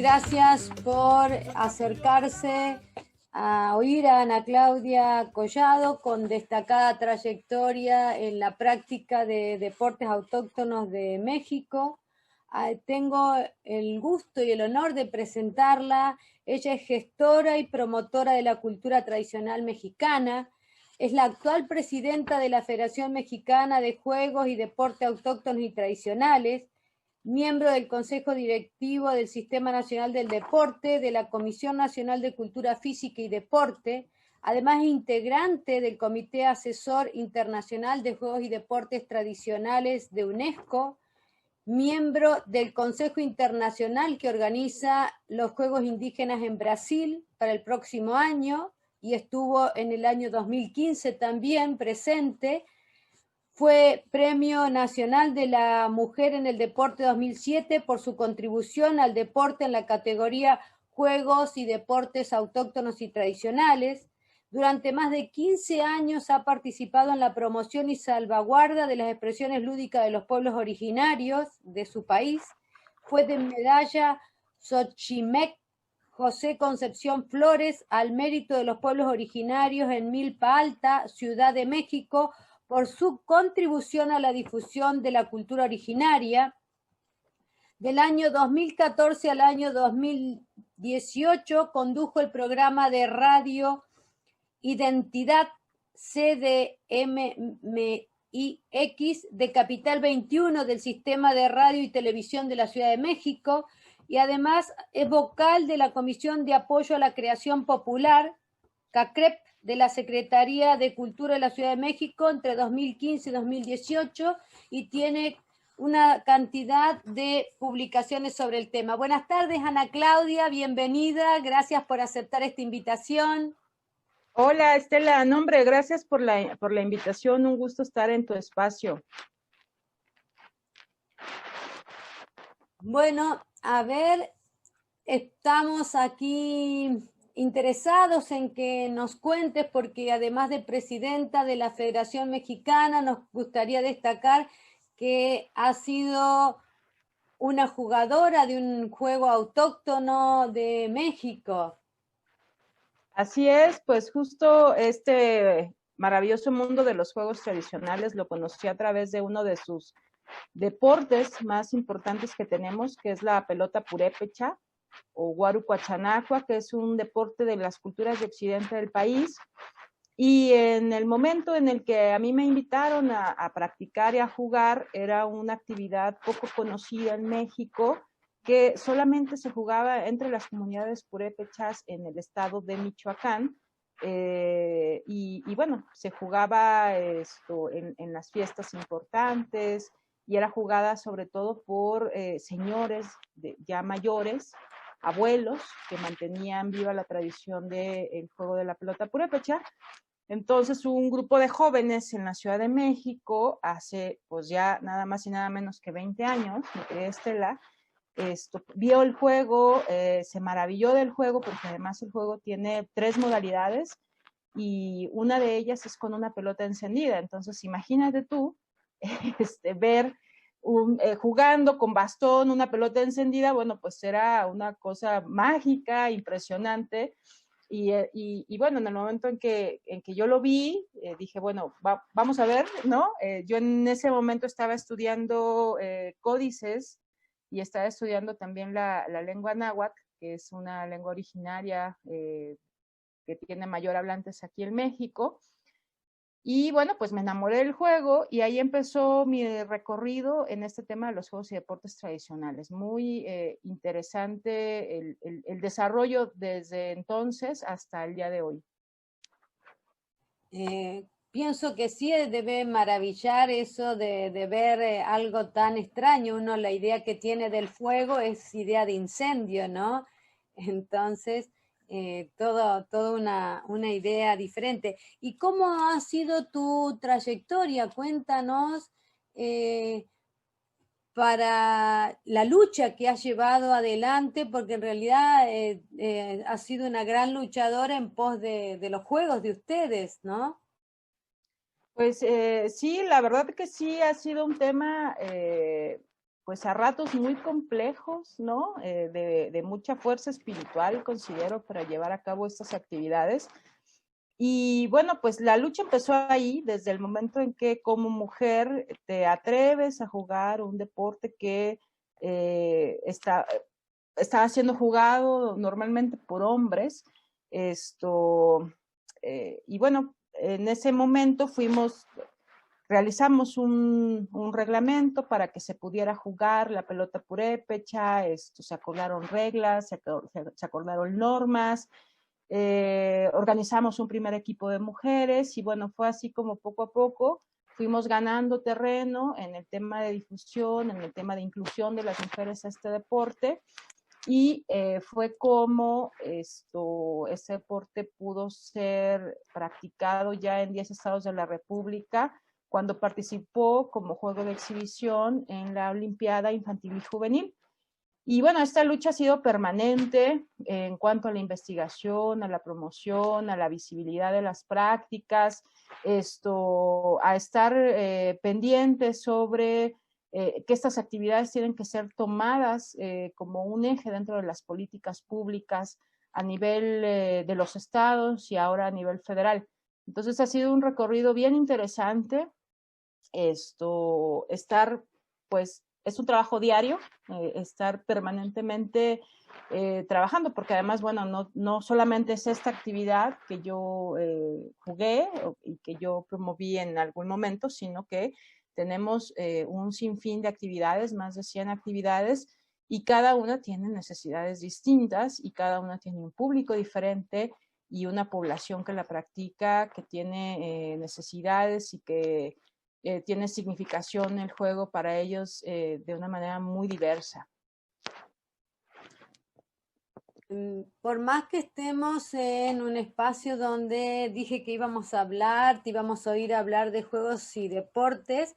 gracias por acercarse a oír a Ana Claudia Collado, con destacada trayectoria en la práctica de deportes autóctonos de México. Tengo el gusto y el honor de presentarla. Ella es gestora y promotora de la cultura tradicional mexicana. Es la actual presidenta de la Federación Mexicana de Juegos y Deportes Autóctonos y Tradicionales, miembro del Consejo Directivo del Sistema Nacional del Deporte, de la Comisión Nacional de Cultura Física y Deporte, además integrante del Comité Asesor Internacional de Juegos y Deportes Tradicionales de UNESCO, miembro del Consejo Internacional que organiza los Juegos Indígenas en Brasil para el próximo año, y estuvo en el año 2015 también presente. Fue Premio Nacional de la Mujer en el Deporte 2007 por su contribución al deporte en la categoría Juegos y Deportes Autóctonos y Tradicionales. Durante más de 15 años ha participado en la promoción y salvaguarda de las expresiones lúdicas de los pueblos originarios de su país. Fue de medalla Xochimec José Concepción Flores al mérito de los pueblos originarios en Milpa Alta, Ciudad de México, por su contribución a la difusión de la cultura originaria. Del año 2014 al año 2018 condujo el programa de radio Identidad CDMX de Capital 21 del Sistema de Radio y Televisión de la Ciudad de México, y además es vocal de la Comisión de Apoyo a la Creación Popular, CACREP, de la Secretaría de Cultura de la Ciudad de México entre 2015 y 2018, y tiene una cantidad de publicaciones sobre el tema. Buenas tardes, Ana Claudia, bienvenida, gracias por aceptar esta invitación. Hola, Estela, no, hombre, gracias por la invitación, un gusto estar en tu espacio. Bueno, a ver, estamos aquí interesados en que nos cuentes, porque además de presidenta de la Federación Mexicana, nos gustaría destacar que ha sido una jugadora de un juego autóctono de México. Así es, pues justo este maravilloso mundo de los juegos tradicionales lo conocí a través de uno de sus deportes más importantes que tenemos, que es la pelota purépecha o guarucuachanacua, que es un deporte de las culturas de occidente del país. Y en el momento en el que a mí me invitaron a practicar y a jugar, era una actividad poco conocida en México, que solamente se jugaba entre las comunidades purépechas en el estado de Michoacán. Y bueno, se jugaba esto en las fiestas importantes, y era jugada sobre todo por señores ya mayores, abuelos, que mantenían viva la tradición del juego de la pelota purépecha. Entonces un grupo de jóvenes en la Ciudad de México, hace pues ya nada más y nada menos que 20 años, mi querida Estela, vio el juego, se maravilló del juego, porque además el juego tiene 3 modalidades, y una de ellas es con una pelota encendida. Entonces imagínate tú ver jugando con bastón una pelota encendida. Bueno, pues era una cosa mágica, impresionante. Y bueno, en el momento en que yo lo vi, dije, bueno, vamos a ver, ¿no? Yo en ese momento estaba estudiando códices, y estaba estudiando también la lengua náhuatl, que es una lengua originaria que tiene mayor hablantes aquí en México. Y bueno, pues me enamoré del juego, y ahí empezó mi recorrido en este tema de los juegos y deportes tradicionales. Muy interesante el desarrollo desde entonces hasta el día de hoy. Pienso que sí debe maravillar eso de ver algo tan extraño. Uno, la idea que tiene del fuego es idea de incendio, ¿no? Entonces, todo una idea diferente. ¿Y cómo ha sido tu trayectoria? Cuéntanos para la lucha que has llevado adelante, porque en realidad has sido una gran luchadora en pos de los juegos de ustedes, ¿no? Pues sí, la verdad que sí ha sido un tema pues a ratos muy complejos, ¿no? De mucha fuerza espiritual, considero, para llevar a cabo estas actividades. Y bueno, pues la lucha empezó ahí, desde el momento en que como mujer te atreves a jugar un deporte que estaba siendo jugado normalmente por hombres. Y bueno, en ese momento realizamos un reglamento para que se pudiera jugar la pelota purépecha. Se acordaron reglas, se acordaron normas. Organizamos un primer equipo de mujeres y bueno, fue así como poco a poco fuimos ganando terreno en el tema de difusión, en el tema de inclusión de las mujeres a este deporte. Y fue como ese deporte pudo ser practicado ya en 10 estados de la República, cuando participó como juego de exhibición en la Olimpiada Infantil y Juvenil. Y bueno, esta lucha ha sido permanente en cuanto a la investigación, a la promoción, a la visibilidad de las prácticas, a estar pendientes sobre que estas actividades tienen que ser tomadas como un eje dentro de las políticas públicas a nivel de los estados y ahora a nivel federal. Entonces ha sido un recorrido bien interesante. Estar, pues, es un trabajo diario, estar permanentemente trabajando, porque además, bueno, no solamente es esta actividad que yo jugué y que yo promoví en algún momento, sino que tenemos un sinfín de actividades, más de 100 actividades, y cada una tiene necesidades distintas y cada una tiene un público diferente y una población que la practica, que tiene necesidades y que tiene significación el juego para ellos de una manera muy diversa. Por más que estemos en un espacio donde dije que íbamos a hablar, te íbamos a oír hablar de juegos y deportes,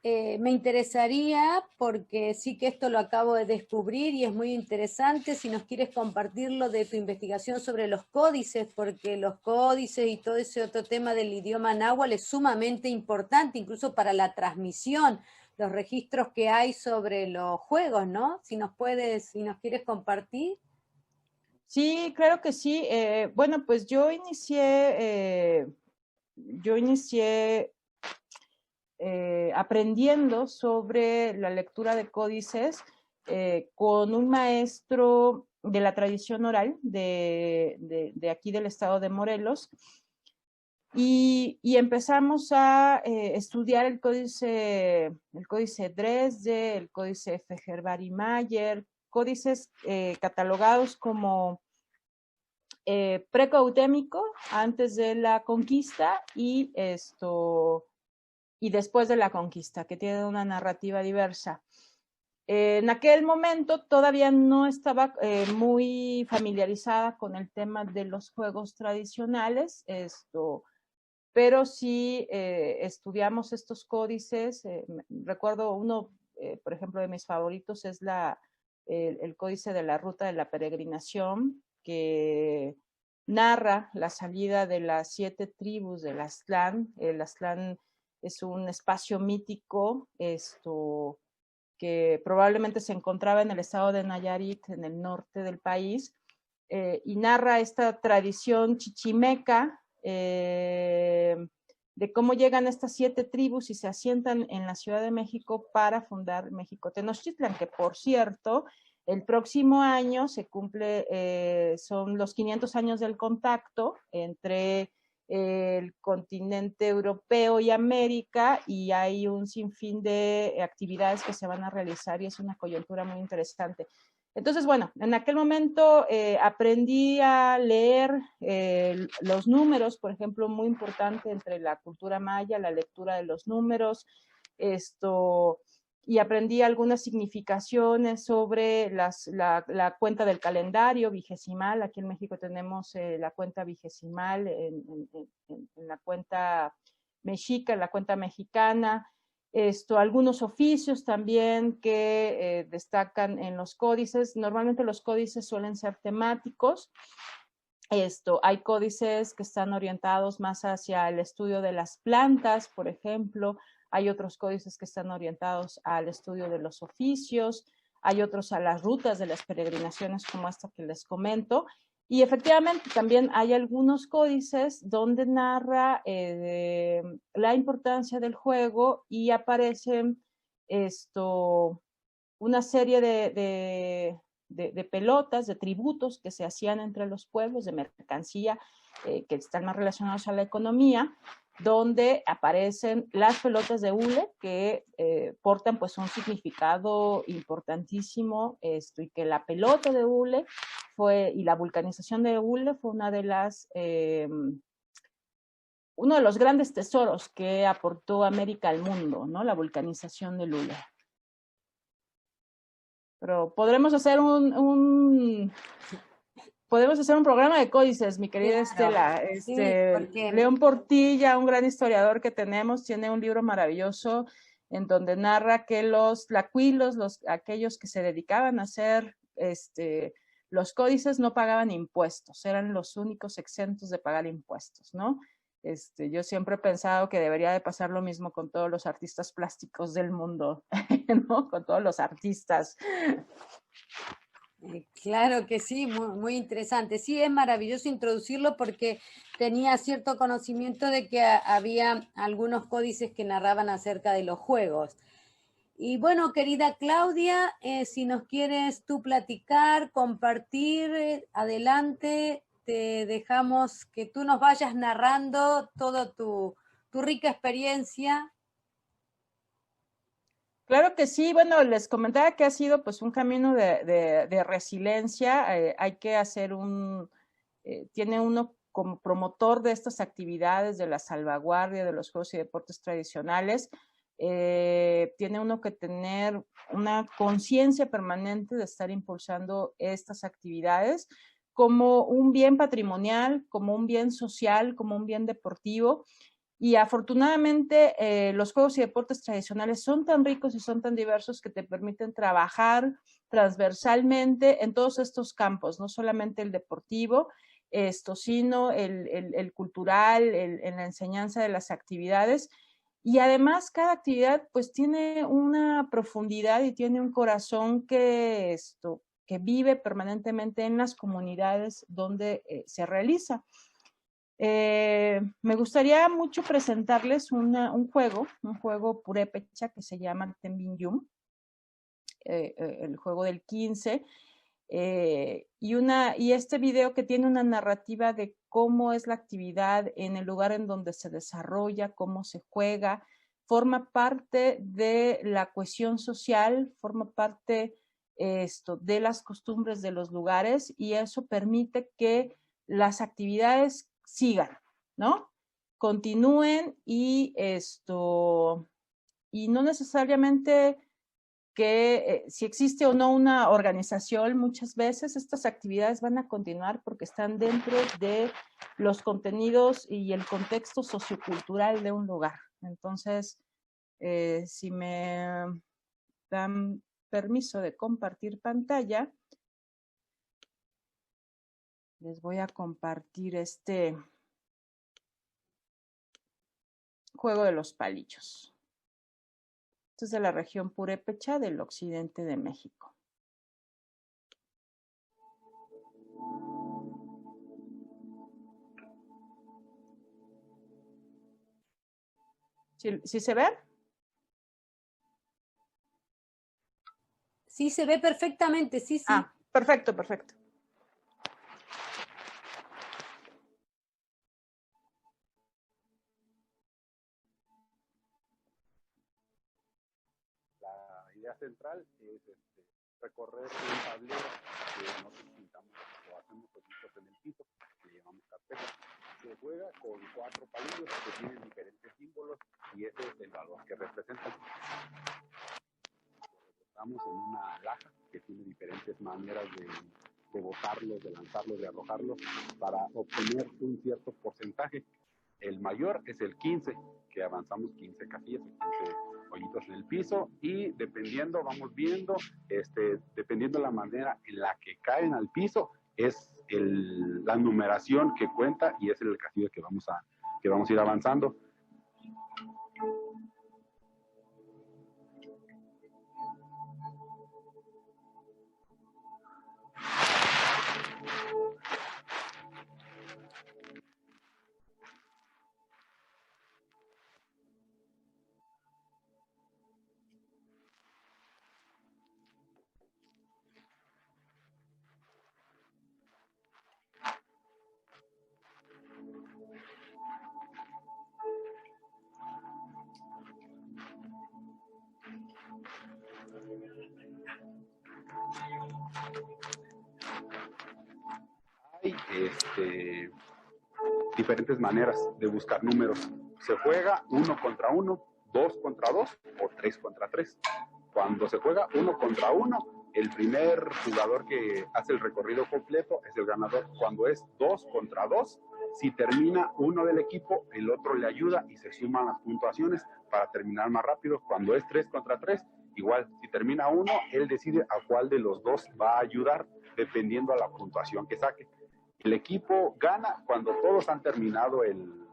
me interesaría, porque sí que esto lo acabo de descubrir y es muy interesante, si nos quieres compartirlo de tu investigación sobre los códices, porque los códices y todo ese otro tema del idioma náhuatl es sumamente importante, incluso para la transmisión, los registros que hay sobre los juegos, ¿no? Si nos quieres compartir. Sí, claro que sí. Bueno, pues yo inicié aprendiendo sobre la lectura de códices con un maestro de la tradición oral de aquí del estado de Morelos. Y empezamos a estudiar el códice Dresde, el códice Fejerbari-Mayer, códices catalogados como precautémico antes de la conquista y después de la conquista, que tienen una narrativa diversa. En aquel momento todavía no estaba muy familiarizada con el tema de los juegos tradicionales, pero sí estudiamos estos códices. Recuerdo uno, por ejemplo, de mis favoritos es el códice de la ruta de la peregrinación, que narra la salida de las 7 tribus del Aztlán. El Aztlán es un espacio mítico, que probablemente se encontraba en el estado de Nayarit, en el norte del país, y narra esta tradición chichimeca de cómo llegan estas 7 tribus y se asientan en la Ciudad de México para fundar México Tenochtitlan, que por cierto, el próximo año son los 500 años del contacto entre el continente europeo y América, y hay un sinfín de actividades que se van a realizar y es una coyuntura muy interesante. Entonces, bueno, en aquel momento aprendí a leer los números, por ejemplo, muy importante entre la cultura maya, la lectura de los números, y aprendí algunas significaciones sobre la cuenta del calendario vigesimal. Aquí en México tenemos la cuenta vigesimal, en la cuenta mexica, en la cuenta mexicana. Algunos oficios también que destacan en los códices. Normalmente los códices suelen ser temáticos. Hay códices que están orientados más hacia el estudio de las plantas, por ejemplo. hay otros códices que están orientados al estudio de los oficios, hay otros a las rutas de las peregrinaciones como esta que les comento, y efectivamente también hay algunos códices donde narra la importancia del juego y aparecen una serie de pelotas, de tributos que se hacían entre los pueblos, de mercancía que están más relacionados a la economía, donde aparecen las pelotas de hule que portan pues un significado importantísimo, y que la pelota de hule y la vulcanización de hule fue una de las uno de los grandes tesoros que aportó América al mundo, ¿no? La vulcanización del hule. Pero podremos hacer podemos hacer un programa de códices, mi querida Estela. Sí, porque... León Portilla, un gran historiador que tenemos, tiene un libro maravilloso en donde narra que los tlacuilos, aquellos que se dedicaban a hacer los códices, no pagaban impuestos, eran los únicos exentos de pagar impuestos, ¿no? Yo siempre he pensado que debería de pasar lo mismo con todos los artistas plásticos del mundo, ¿no? Con todos los artistas. Claro que sí, muy, muy interesante. Sí, es maravilloso introducirlo porque tenía cierto conocimiento de que había algunos códices que narraban acerca de los juegos. Y bueno, querida Claudia, si nos quieres tú platicar, compartir, adelante, te dejamos que tú nos vayas narrando toda tu rica experiencia. Claro que sí, bueno, les comentaba que ha sido pues un camino de resiliencia, hay que hacer tiene uno como promotor de estas actividades de la salvaguardia de los juegos y deportes tradicionales, tiene uno que tener una conciencia permanente de estar impulsando estas actividades como un bien patrimonial, como un bien social, como un bien deportivo. Y afortunadamente los juegos y deportes tradicionales son tan ricos y son tan diversos que te permiten trabajar transversalmente en todos estos campos, no solamente el deportivo, sino el cultural, en la enseñanza de las actividades. Y además cada actividad pues tiene una profundidad y tiene un corazón que vive permanentemente en las comunidades donde se realiza. Me gustaría mucho presentarles un juego purépecha que se llama Tembinyum, el juego del 15, y este video que tiene una narrativa de cómo es la actividad en el lugar en donde se desarrolla, cómo se juega, forma parte de la cohesión social, forma parte de las costumbres de los lugares, y eso permite que las actividades sigan, ¿no? Continúen y no necesariamente que si existe o no una organización, muchas veces estas actividades van a continuar porque están dentro de los contenidos y el contexto sociocultural de un lugar. Entonces, si me dan permiso de compartir pantalla, les voy a compartir este juego de los palillos. Esto es de la región purépecha del occidente de México. ¿Sí se ve? Sí, se ve perfectamente, sí, sí. Ah, perfecto, perfecto. La idea central es recorrer un tablero que nosotros pintamos o hacemos cositas en el piso, que llamamos carpeta. Se juega con 4 palillos que tienen diferentes símbolos y ese es el valor que representan. Estamos en una laja que tiene diferentes maneras de botarlos, de lanzarlos, de arrojarlos para obtener un cierto porcentaje. El mayor es el 15, que avanzamos 15 casillas, 15 hoyitos en el piso, y dependiendo, vamos viendo, dependiendo la manera en la que caen al piso, es la numeración que cuenta y es el castillo que vamos a ir avanzando. diferentes maneras de buscar números. Se juega 1 contra 1, 2 contra 2 o 3 contra 3. Cuando se juega 1 contra 1, el primer jugador que hace el recorrido completo es el ganador. Cuando es 2 contra 2, si termina uno del equipo, el otro le ayuda y se suman las puntuaciones para terminar más rápido. Cuando es 3 contra 3, igual, si termina uno, él decide a cuál de los dos va a ayudar, dependiendo a la puntuación que saque. El equipo gana cuando todos han terminado el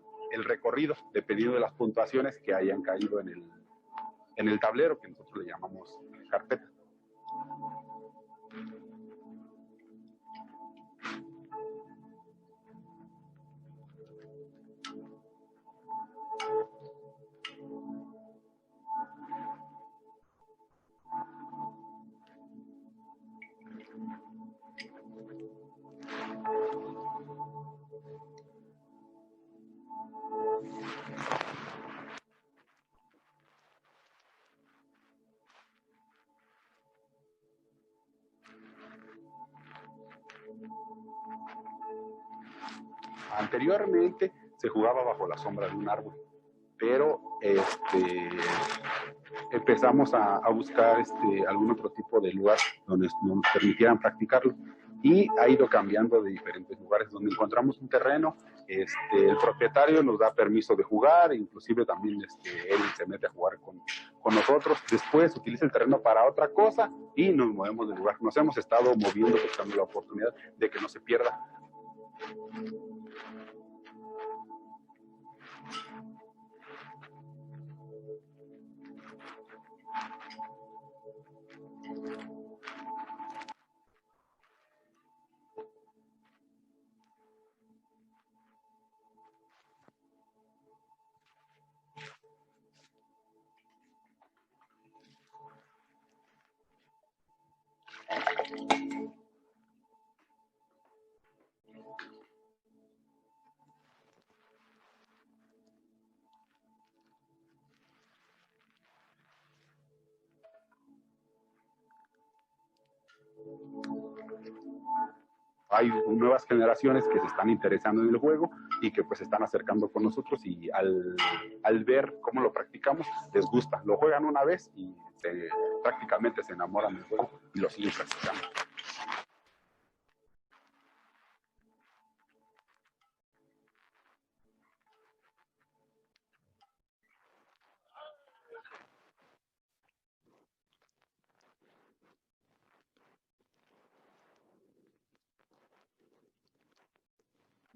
recorrido, dependiendo de las puntuaciones que hayan caído en el tablero, que nosotros le llamamos carpeta. Anteriormente se jugaba bajo la sombra de un árbol, pero empezamos a buscar algún otro tipo de lugar donde nos permitieran practicarlo, y ha ido cambiando de diferentes lugares. Donde encontramos un terreno, el propietario nos da permiso de jugar, inclusive también él se mete a jugar con nosotros. Después utiliza el terreno para otra cosa y nos movemos del lugar. Nos hemos estado moviendo, buscando la oportunidad de que no se pierda. Hay nuevas generaciones que se están interesando en el juego y que pues se están acercando con nosotros, y al ver cómo lo practicamos les gusta. Lo juegan una vez y prácticamente se enamoran del juego y lo siguen practicando.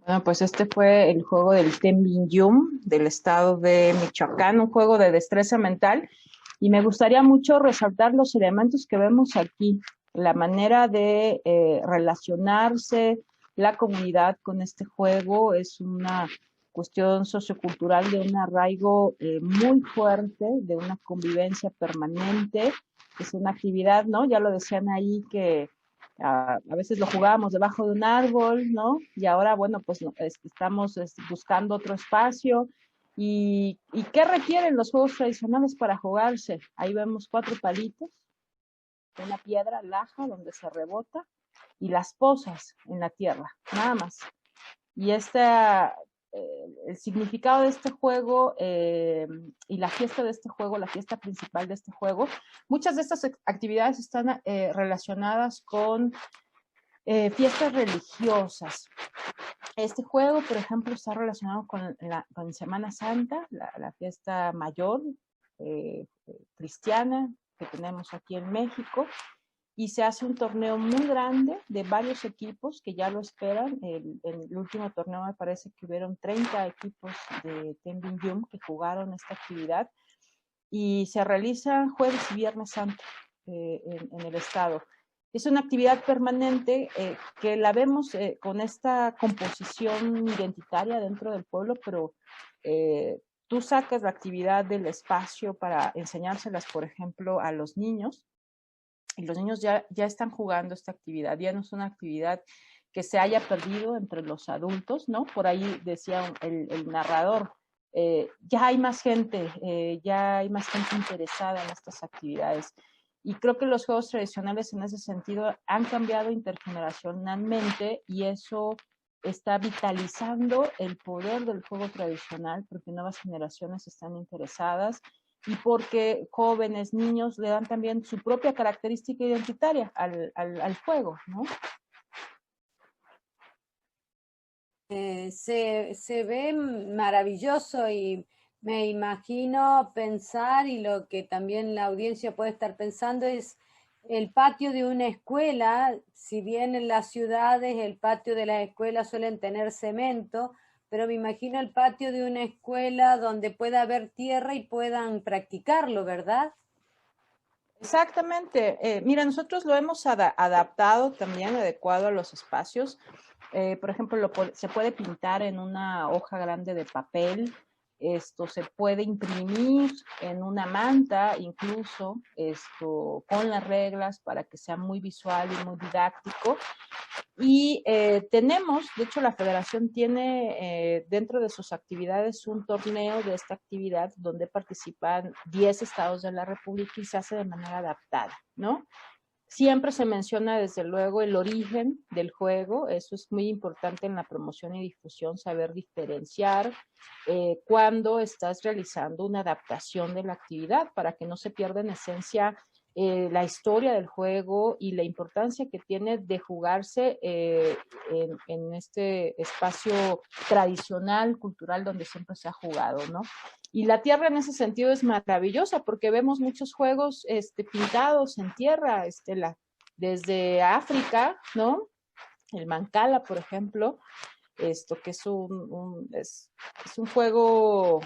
Bueno, pues este fue el juego del Ten Bin Yum del estado de Michoacán, un juego de destreza mental, y me gustaría mucho resaltar los elementos que vemos aquí, la manera de relacionarse la comunidad con este juego. Es una cuestión sociocultural de un arraigo muy fuerte, de una convivencia permanente. Es una actividad, ¿no? Ya lo decían ahí, que a veces lo jugábamos debajo de un árbol, ¿no? Y ahora, bueno, pues estamos buscando otro espacio. ¿Y qué requieren los juegos tradicionales para jugarse? Ahí vemos 4 palitos, una piedra laja donde se rebota, y las pozas en la tierra, nada más. Y el significado de este juego y la fiesta de este juego, la fiesta principal de este juego, muchas de estas actividades están relacionadas con fiestas religiosas. Este juego, por ejemplo, está relacionado con Semana Santa, la fiesta mayor cristiana que tenemos aquí en México, y se hace un torneo muy grande de varios equipos que ya lo esperan. El último torneo me parece que hubieron 30 equipos de Ten Bin Yum que jugaron esta actividad, y se realiza jueves y viernes santo en el estado. Es una actividad permanente que la vemos con esta composición identitaria dentro del pueblo, pero tú sacas la actividad del espacio para enseñárselas, por ejemplo, a los niños, y los niños ya están jugando esta actividad. Ya no es una actividad que se haya perdido entre los adultos, ¿no? Por ahí decía el narrador, ya hay más gente interesada en estas actividades. Y creo que los juegos tradicionales en ese sentido han cambiado intergeneracionalmente y eso está vitalizando el poder del juego tradicional porque nuevas generaciones están interesadas y porque jóvenes, niños le dan también su propia característica identitaria al juego, ¿no? Se ve maravilloso y me imagino pensar, y lo que también la audiencia puede estar pensando es el patio de una escuela. Si bien en las ciudades el patio de las escuelas suelen tener cemento, pero me imagino el patio de una escuela donde pueda haber tierra y puedan practicarlo, ¿verdad? Exactamente. Mira, nosotros lo hemos adaptado también, adecuado a los espacios. Por ejemplo, se puede pintar en una hoja grande de papel, esto se puede imprimir en una manta, incluso con las reglas para que sea muy visual y muy didáctico. Y tenemos, de hecho la federación tiene dentro de sus actividades un torneo de esta actividad donde participan 10 estados de la República y se hace de manera adaptada, ¿no? Siempre se menciona desde luego el origen del juego, eso es muy importante en la promoción y difusión, saber diferenciar cuando estás realizando una adaptación de la actividad para que no se pierda en esencia la historia del juego y la importancia que tiene de jugarse en este espacio tradicional, cultural, donde siempre se ha jugado, ¿no? Y la tierra en ese sentido es maravillosa porque vemos muchos juegos pintados en tierra, desde África, ¿no? El Mancala, por ejemplo, que es es un juego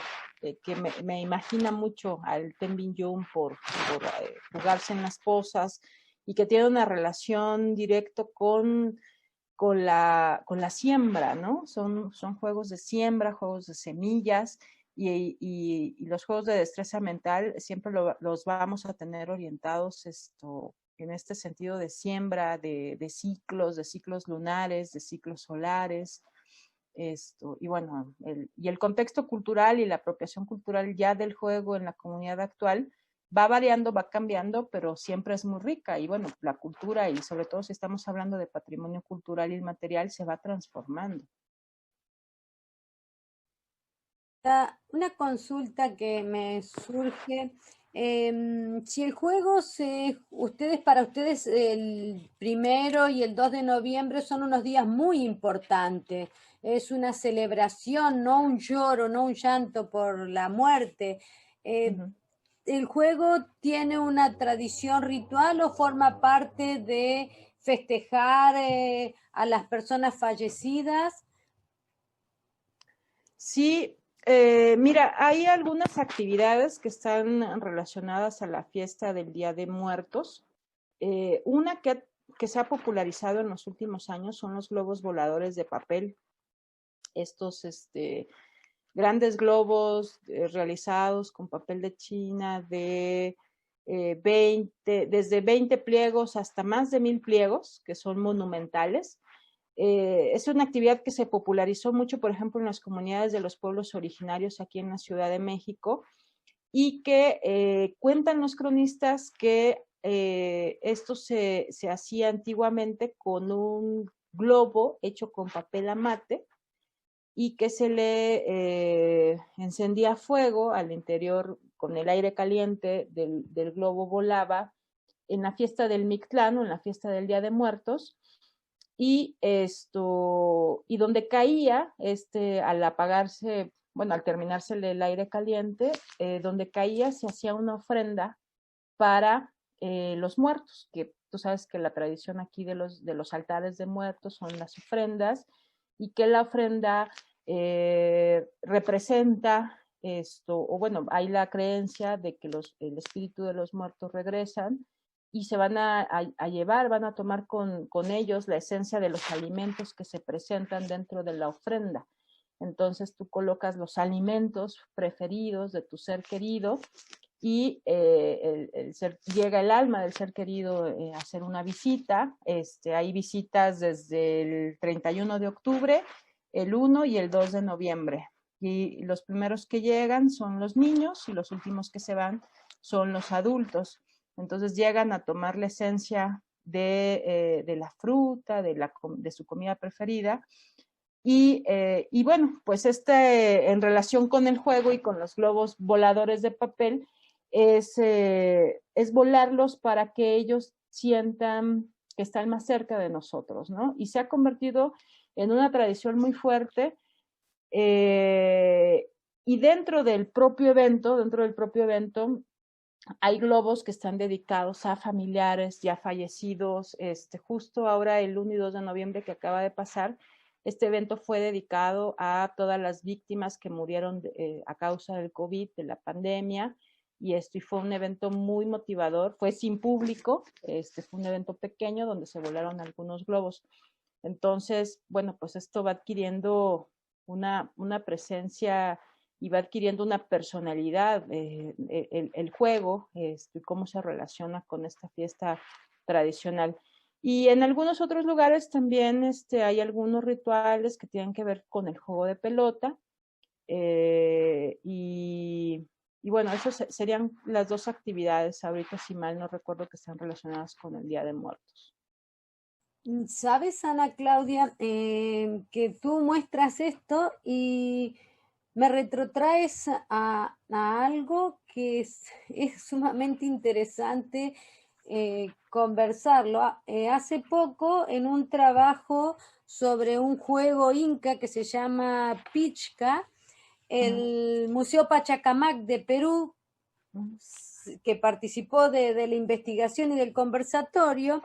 que me imagina mucho al Ten Bin Yun por jugarse en las pozas y que tiene una relación directa con la siembra, ¿no? Son juegos de siembra, juegos de semillas y los juegos de destreza mental siempre los vamos a tener orientados en este sentido de siembra, de ciclos lunares, de ciclos solares, y bueno, el contexto cultural y la apropiación cultural ya del juego en la comunidad actual va variando, va cambiando, pero siempre es muy rica y bueno, la cultura y sobre todo si estamos hablando de patrimonio cultural y inmaterial se va transformando. Una consulta que me surge, si el juego para ustedes el 1 y el 2 de noviembre son unos días muy importantes, es una celebración, no un lloro, no un llanto por la muerte. ¿El juego tiene una tradición ritual o forma parte de festejar a las personas fallecidas? Sí, mira, hay algunas actividades que están relacionadas a la fiesta del Día de Muertos. Una que se ha popularizado en los últimos años son los globos voladores de papel. Estos grandes globos realizados con papel de China de desde 20 pliegos hasta más de 1000 pliegos, que son monumentales. Es una actividad que se popularizó mucho, por ejemplo, en las comunidades de los pueblos originarios aquí en la Ciudad de México y que cuentan los cronistas que esto se hacía antiguamente con un globo hecho con papel amate y que se le encendía fuego al interior con el aire caliente del globo volaba en la fiesta del Mictlán o en la fiesta del Día de Muertos y donde caía al apagarse, bueno, al terminarse el aire caliente, donde caía se hacía una ofrenda para los muertos, que tú sabes que la tradición aquí de los altares de muertos son las ofrendas y que la ofrenda representa o bueno, hay la creencia de que el espíritu de los muertos regresan y se van a llevar, van a tomar con ellos la esencia de los alimentos que se presentan dentro de la ofrenda. Entonces tú colocas los alimentos preferidos de tu ser querido y llega el alma del ser querido a hacer una visita. Hay visitas desde el 31 de octubre, el 1 y el 2 de noviembre. Y los primeros que llegan son los niños y los últimos que se van son los adultos. Entonces llegan a tomar la esencia de la fruta, de su comida preferida. Y bueno, pues en relación con el juego y con los globos voladores de papel, es volarlos para que ellos sientan que están más cerca de nosotros, ¿no? Y se ha convertido en una tradición muy fuerte. Y dentro del propio evento, hay globos que están dedicados a familiares ya fallecidos. Justo ahora, el 1 y 2 de noviembre que acaba de pasar, este evento fue dedicado a todas las víctimas que murieron a causa del COVID, de la pandemia, y fue un evento muy motivador. Fue sin público, fue un evento pequeño donde se volaron algunos globos. Entonces, bueno, pues esto va adquiriendo una presencia y va adquiriendo una personalidad, el juego, cómo se relaciona con esta fiesta tradicional. Y en algunos otros lugares también hay algunos rituales que tienen que ver con el juego de pelota. Y bueno, esas serían las dos actividades ahorita, si mal no recuerdo, que están relacionadas con el Día de Muertos. ¿Sabes, Ana Claudia, que tú muestras esto y me retrotraes a algo que es sumamente interesante conversarlo? Hace poco, en un trabajo sobre un juego inca que se llama Pichca, el Museo Pachacamac de Perú, que participó de la investigación y del conversatorio,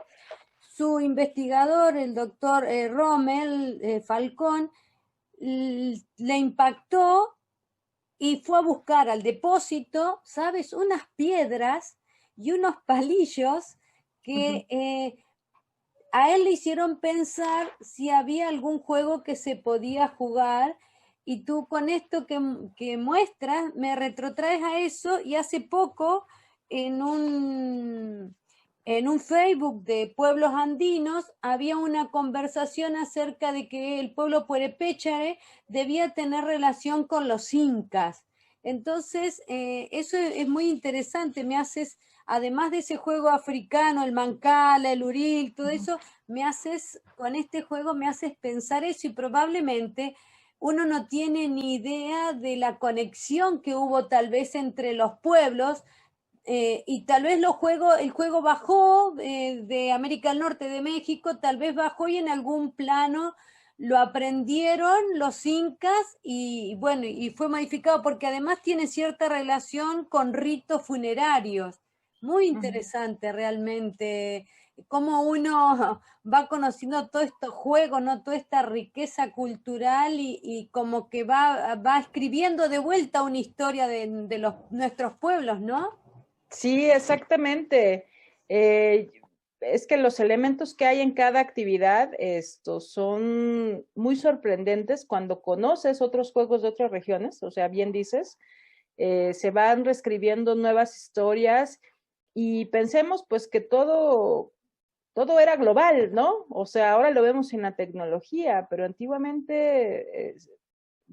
su investigador, el doctor Rommel Falcón, le impactó y fue a buscar al depósito, ¿sabes?, unas piedras y unos palillos que a él le hicieron pensar si había algún juego que se podía jugar. Y tú con esto que muestras me retrotraes a eso. Y hace poco en un Facebook de pueblos andinos había una conversación acerca de que el pueblo Puerepéchare debía tener relación con los incas. Entonces, eso es muy interesante. Me haces, además de ese juego africano, el mancala, el uril, todo eso, con este juego me haces pensar eso, y probablemente uno no tiene ni idea de la conexión que hubo tal vez entre los pueblos. Y tal vez el juego bajó de América del Norte, de México, tal vez bajó y en algún plano lo aprendieron los incas y bueno, y fue modificado porque además tiene cierta relación con ritos funerarios. Muy interesante realmente cómo uno va conociendo todos estos juegos, ¿no? Toda esta riqueza cultural y como que va escribiendo de vuelta una historia de nuestros pueblos, ¿no? Sí, exactamente. Es que los elementos que hay en cada actividad son muy sorprendentes cuando conoces otros juegos de otras regiones, o sea, bien dices, se van reescribiendo nuevas historias y pensemos pues que todo era global, ¿no? O sea, ahora lo vemos en la tecnología, pero antiguamente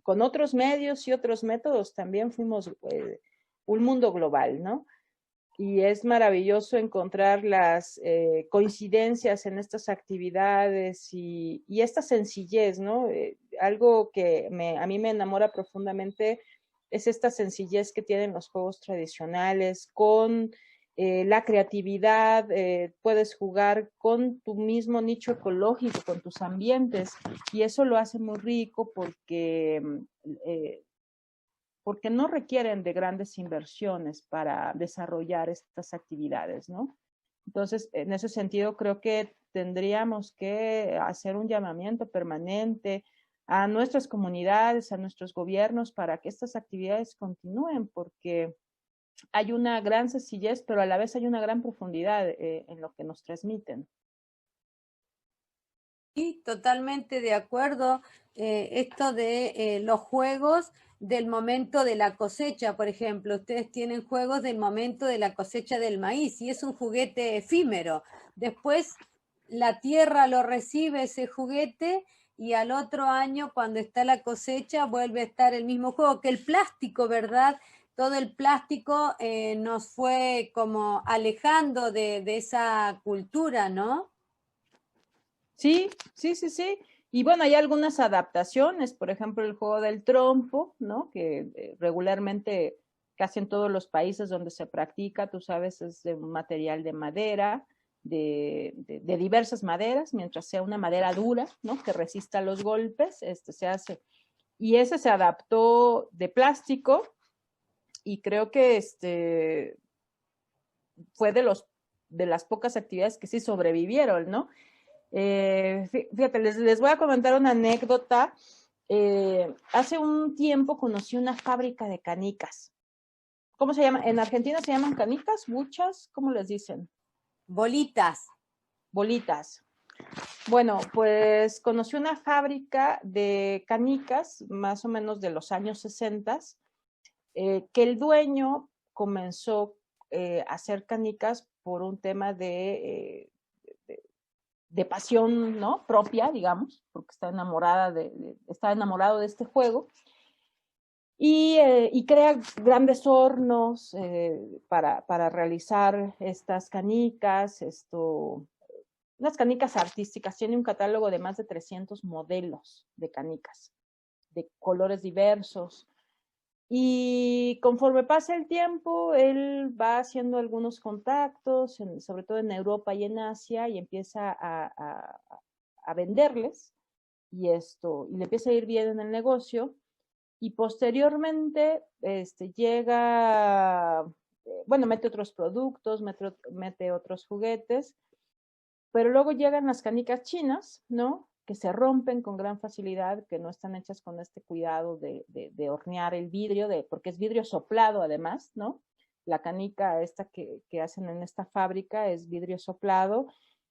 con otros medios y otros métodos también fuimos un mundo global, ¿no? Y es maravilloso encontrar las coincidencias en estas actividades y esta sencillez, ¿no? Algo que a mí me enamora profundamente es esta sencillez que tienen los juegos tradicionales, con la creatividad, puedes jugar con tu mismo nicho ecológico, con tus ambientes, y eso lo hace muy rico porque no requieren de grandes inversiones para desarrollar estas actividades, ¿no? Entonces, en ese sentido, creo que tendríamos que hacer un llamamiento permanente a nuestras comunidades, a nuestros gobiernos, para que estas actividades continúen, porque hay una gran sencillez, pero a la vez hay una gran profundidad en lo que nos transmiten. Sí, totalmente de acuerdo. Esto de los juegos del momento de la cosecha, por ejemplo, ustedes tienen juegos del momento de la cosecha del maíz y es un juguete efímero. Después la tierra lo recibe ese juguete y al otro año, cuando está la cosecha, vuelve a estar el mismo juego, que el plástico, ¿verdad?, todo el plástico nos fue como alejando de esa cultura, ¿no? Sí, sí, sí, sí. Y bueno, hay algunas adaptaciones, por ejemplo, el juego del trompo, ¿no? Que regularmente casi en todos los países donde se practica, tú sabes, es de un material de madera, de diversas maderas, mientras sea una madera dura, ¿no? Que resista los golpes, se hace. Y ese se adaptó de plástico y creo que fue de las pocas actividades que sí sobrevivieron, ¿no? Fíjate, les voy a comentar una anécdota. Hace un tiempo conocí una fábrica de canicas. ¿Cómo se llama? En Argentina se llaman canicas, buchas, ¿cómo les dicen? Bolitas. Bolitas. Bueno, pues conocí una fábrica de canicas, más o menos de los años 60, que el dueño comenzó a hacer canicas por un tema de pasión, ¿no? Propia, digamos, porque está enamorado de este juego. Y crea grandes hornos para realizar estas canicas, unas canicas artísticas. Tiene un catálogo de más de 300 modelos de canicas, de colores diversos. Y conforme pasa el tiempo, él va haciendo algunos contactos, sobre todo en Europa y en Asia, y empieza a venderles, y le empieza a ir bien en el negocio, y posteriormente llega, bueno, mete otros productos, mete otros juguetes, pero luego llegan las canicas chinas, ¿no? Que se rompen con gran facilidad, que no están hechas con este cuidado de hornear el vidrio, porque es vidrio soplado además, ¿no? La canica esta que hacen en esta fábrica es vidrio soplado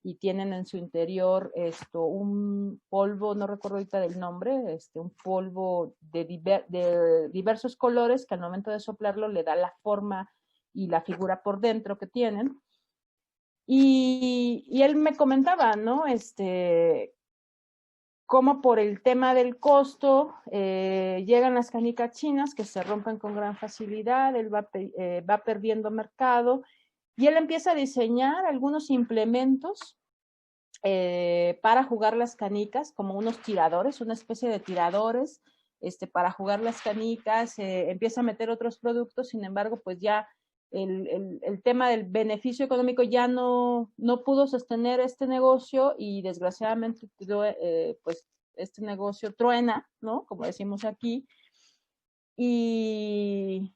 y tienen en su interior un polvo, no recuerdo ahorita del nombre, un polvo de diversos colores que al momento de soplarlo le da la forma y la figura por dentro que tienen. Y él me comentaba, ¿no? Cómo por el tema del costo llegan las canicas chinas que se rompen con gran facilidad, él va perdiendo mercado y él empieza a diseñar algunos implementos para jugar las canicas, como unos tiradores, una especie de tiradores para jugar las canicas, empieza a meter otros productos, sin embargo, pues ya el tema del beneficio económico ya no pudo sostener este negocio y desgraciadamente pues este negocio truena, ¿no? Como decimos aquí. Y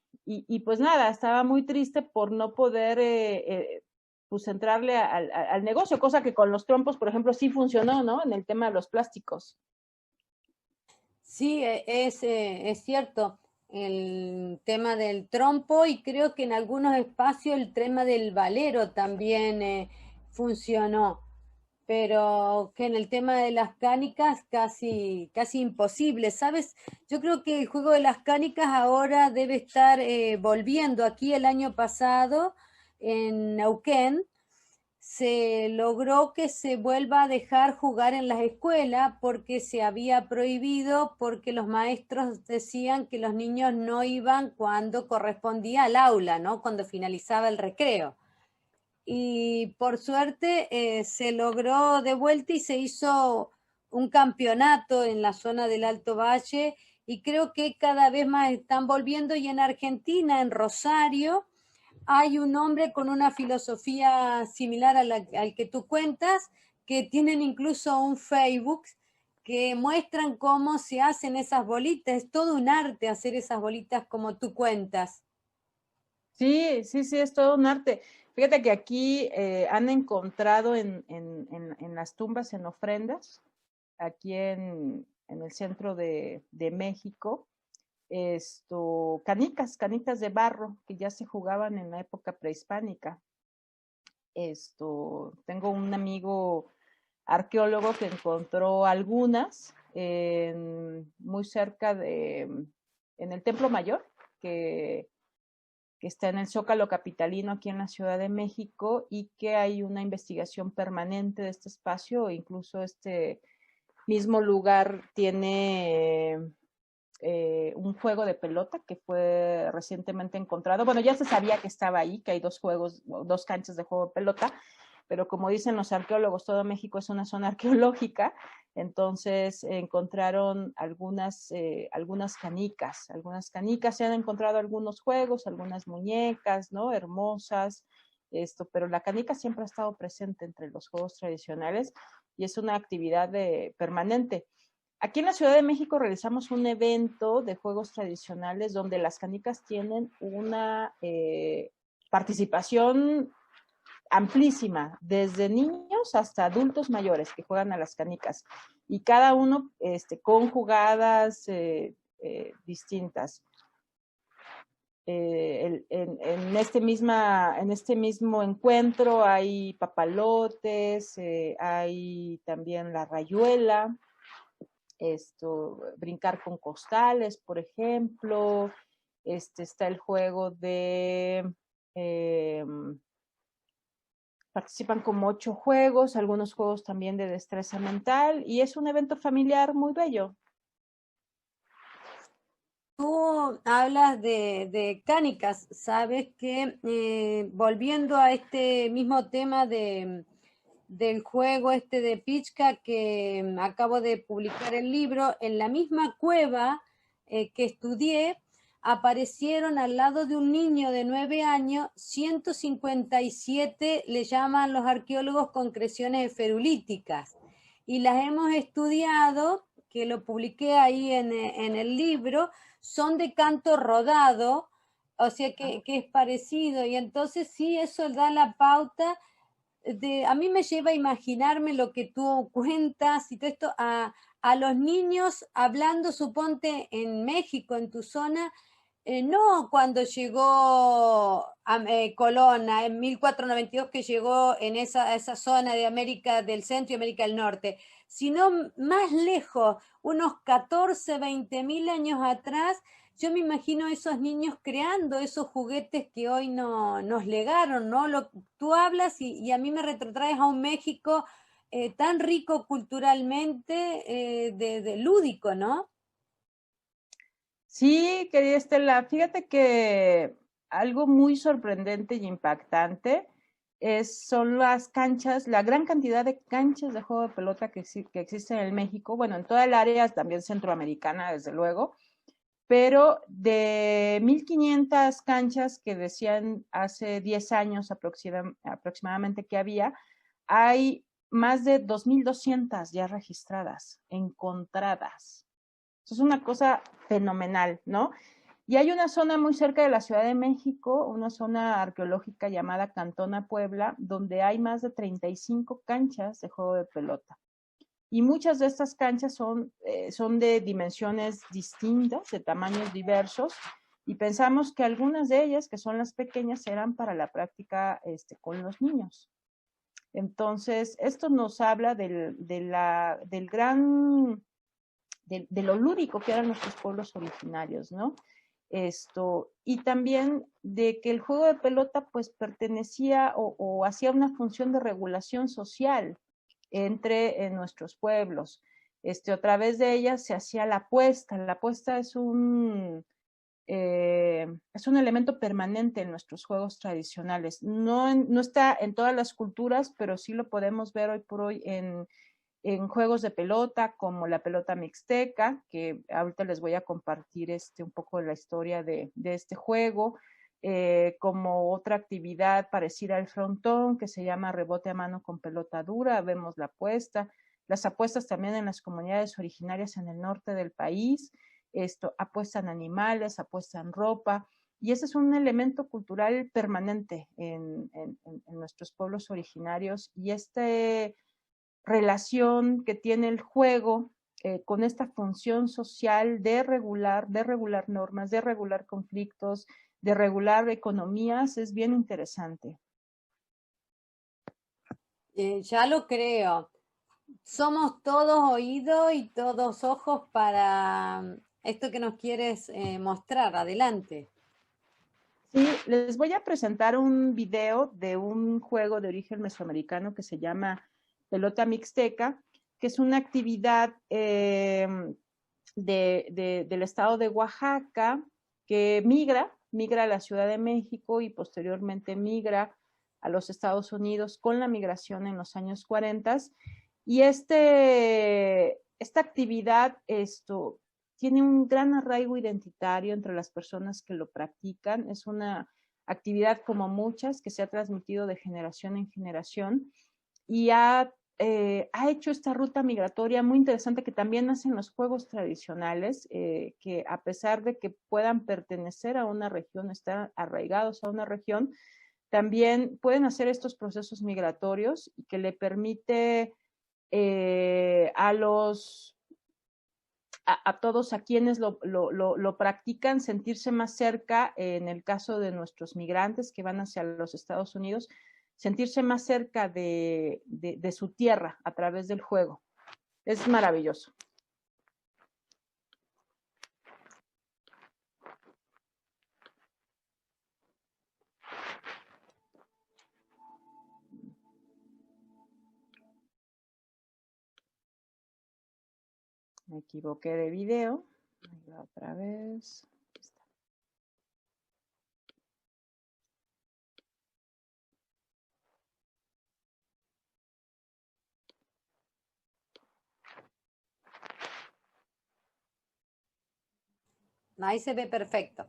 pues nada, estaba muy triste por no poder pues entrarle al negocio, cosa que con los trompos, por ejemplo, sí funcionó, ¿no? En el tema de los plásticos. Sí, es cierto el tema del trompo y creo que en algunos espacios el tema del valero también funcionó, pero que en el tema de las canicas casi, casi imposible, ¿sabes? Yo creo que el juego de las canicas ahora debe estar volviendo. Aquí el año pasado en Neuquén se logró que se vuelva a dejar jugar en las escuelas porque se había prohibido, porque los maestros decían que los niños no iban cuando correspondía al aula, ¿no? Cuando finalizaba el recreo. Y por suerte se logró de vuelta y se hizo un campeonato en la zona del Alto Valle y creo que cada vez más están volviendo y en Argentina, en Rosario, hay un hombre con una filosofía similar al que tú cuentas, que tienen incluso un Facebook que muestran cómo se hacen esas bolitas. Es todo un arte hacer esas bolitas como tú cuentas. Sí, sí, sí, es todo un arte. Fíjate que aquí han encontrado en las tumbas, en ofrendas, aquí en el centro de México, canicas de barro que ya se jugaban en la época prehispánica. Tengo un amigo arqueólogo que encontró algunas muy cerca en el Templo Mayor, que está en el Zócalo capitalino aquí en la Ciudad de México y que hay una investigación permanente de este espacio, incluso este mismo lugar tiene un juego de pelota que fue recientemente encontrado. Bueno, ya se sabía que estaba ahí, que hay dos canchas de juego de pelota, pero como dicen los arqueólogos, todo México es una zona arqueológica, entonces encontraron algunas canicas, se han encontrado algunos juegos, algunas muñecas, ¿no? Hermosas, pero la canica siempre ha estado presente entre los juegos tradicionales y es una actividad permanente. Aquí en la Ciudad de México realizamos un evento de juegos tradicionales donde las canicas tienen una participación amplísima, desde niños hasta adultos mayores que juegan a las canicas, y cada uno con jugadas distintas. En este mismo encuentro hay papalotes, hay también la rayuela, brincar con costales, por ejemplo, está el juego de participan como 8 juegos, algunos juegos también de destreza mental, y es un evento familiar muy bello. Tú hablas de canicas, sabes que volviendo a este mismo tema del juego de Pichka, que acabo de publicar el libro, en la misma cueva que estudié, aparecieron al lado de un niño de 9 años 157, le llaman los arqueólogos, concreciones ferulíticas, y las hemos estudiado, que lo publiqué ahí en el libro, son de canto rodado, o sea que es parecido, y entonces sí, eso da la pauta. A mí me lleva a imaginarme lo que tú cuentas y todo esto, a los niños hablando, suponte, en México, en tu zona, no cuando llegó Colón en 1492, que llegó en esa zona de América del Centro y América del Norte, sino más lejos, unos 14, 20 mil años atrás. Yo me imagino esos niños creando esos juguetes que hoy nos legaron, ¿no? Tú hablas y a mí me retrotraes a un México tan rico culturalmente, de lúdico, ¿no? Sí, querida Estela, fíjate que algo muy sorprendente y impactante son las canchas, la gran cantidad de canchas de juego de pelota que existen en México, bueno, en toda el área, también centroamericana, desde luego, pero de 1,500 canchas que decían hace 10 años aproximadamente que había, hay más de 2,200 ya registradas, encontradas. Eso es una cosa fenomenal, ¿no? Y hay una zona muy cerca de la Ciudad de México, una zona arqueológica llamada Cantona Puebla, donde hay más de 35 canchas de juego de pelota. Y muchas de estas canchas son de dimensiones distintas, de tamaños diversos, y pensamos que algunas de ellas, que son las pequeñas, eran para la práctica con los niños. Entonces, esto nos habla de lo lúdico que eran nuestros pueblos originarios, ¿no? Y también de que el juego de pelota pues pertenecía o hacía una función de regulación social entre nuestros pueblos. A través de ella se hacía la apuesta. La apuesta es un elemento permanente en nuestros juegos tradicionales. No está en todas las culturas, pero sí lo podemos ver hoy por hoy en juegos de pelota, como la pelota mixteca, que ahorita les voy a compartir un poco de la historia de este juego, como otra actividad parecida al frontón, que se llama rebote a mano con pelota dura, vemos la apuesta, las apuestas también en las comunidades originarias en el norte del país, apuestan animales, apuestan ropa, y ese es un elemento cultural permanente en nuestros pueblos originarios, y relación que tiene el juego con esta función social de regular normas, de regular conflictos, de regular economías, es bien interesante. Ya lo creo. Somos todos oídos y todos ojos para esto que nos quieres mostrar. Adelante. Sí, les voy a presentar un video de un juego de origen mesoamericano que se llama pelota mixteca, que es una actividad del estado de Oaxaca, que migra a la Ciudad de México y posteriormente migra a los Estados Unidos con la migración en los años 40. Y esta actividad tiene un gran arraigo identitario entre las personas que lo practican. Es una actividad como muchas que se ha transmitido de generación en generación y ha hecho esta ruta migratoria muy interesante que también hacen los juegos tradicionales, que a pesar de que puedan pertenecer a una región, estar arraigados a una región, también pueden hacer estos procesos migratorios y que le permite a todos a quienes lo practican sentirse más cerca, en el caso de nuestros migrantes que van hacia los Estados Unidos, sentirse más cerca de su tierra a través del juego. Es maravilloso. Me equivoqué de video. Ahí va otra vez. Aquí está. Ahí se ve perfecto.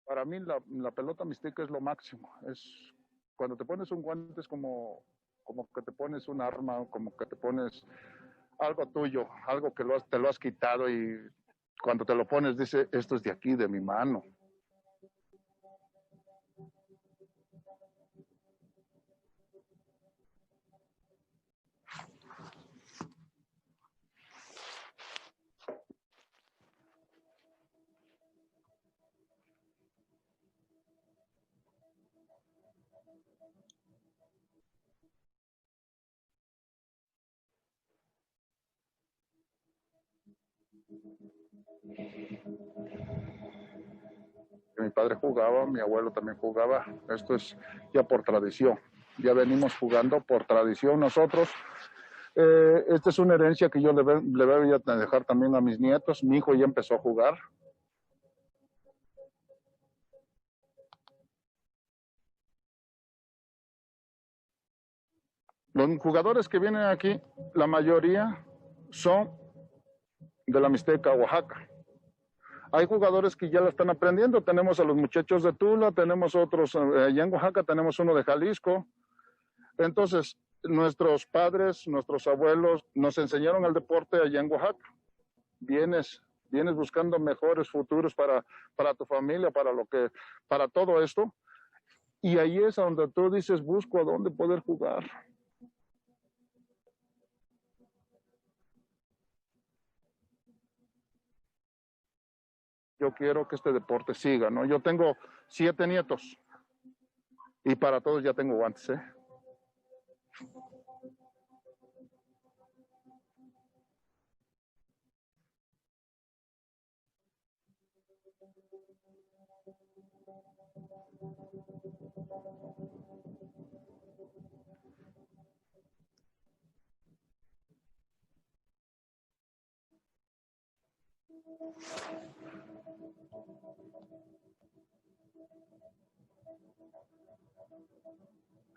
Para mí la pelota mixteca es lo máximo. Es cuando te pones un guante es como que te pones un arma, como que te pones algo tuyo, algo que te lo has quitado y cuando te lo pones dice, esto es de aquí, de mi mano. Mi padre jugaba, mi abuelo también jugaba. Esto es ya por tradición. Ya venimos jugando por tradición nosotros. Esta es una herencia que yo le voy a dejar también a mis nietos. Mi hijo ya empezó a jugar. Los jugadores que vienen aquí, la mayoría son de la Mixteca, Oaxaca. Hay jugadores que ya la están aprendiendo. Tenemos a los muchachos de Tula, tenemos otros allá en Oaxaca, tenemos uno de Jalisco. Entonces, nuestros padres, nuestros abuelos nos enseñaron el deporte allá en Oaxaca. Vienes buscando mejores futuros para tu familia, para todo esto. Y ahí es donde tú dices, busco a dónde poder jugar. Yo quiero que este deporte siga, ¿no? Yo tengo 7 nietos y para todos ya tengo guantes, ¿eh?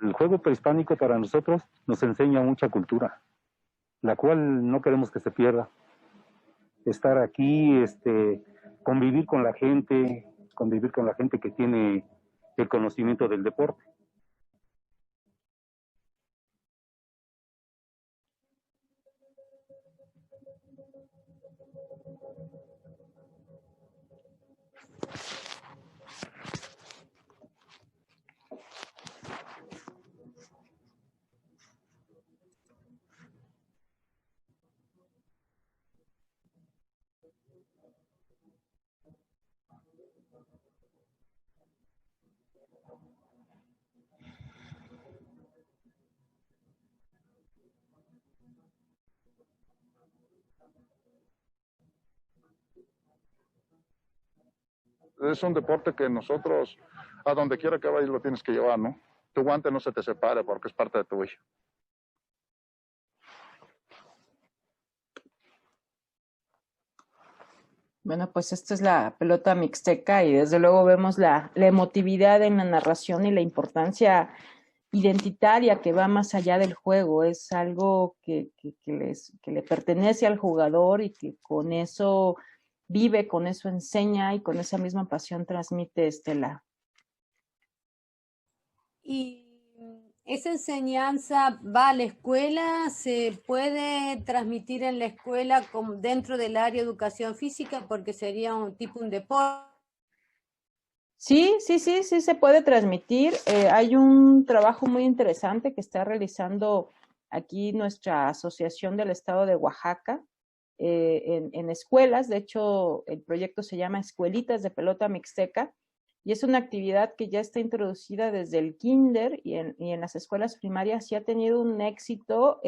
El juego prehispánico para nosotros nos enseña mucha cultura, la cual no queremos que se pierda. Estar aquí, convivir con la gente que tiene el conocimiento del deporte. 。 。 。 。 。 。。 . 。。 . 。 . 。 . 。 . 。 . 。 . 。 . 。 . 。 . 。 . 。 . 。 . 。 . 。 . 。 。 . 。 . 。 . 。 . 。 . 。 . 。 . . 。 . 。Es un deporte que nosotros, a donde quiera que vayas, lo tienes que llevar, ¿no? Tu guante no se te separe porque es parte de tu vida. Bueno, pues esta es la pelota mixteca y desde luego vemos la emotividad en la narración y la importancia identitaria que va más allá del juego. Es algo que le pertenece al jugador y que con eso vive, con eso enseña y con esa misma pasión transmite Estela. Y esa enseñanza va a la escuela, se puede transmitir en la escuela dentro del área de educación física porque sería un deporte. Sí se puede transmitir. Hay un trabajo muy interesante que está realizando aquí nuestra asociación del estado de Oaxaca en escuelas. De hecho, el proyecto se llama Escuelitas de Pelota Mixteca y es una actividad que ya está introducida desde el kinder y en las escuelas primarias y ha tenido un éxito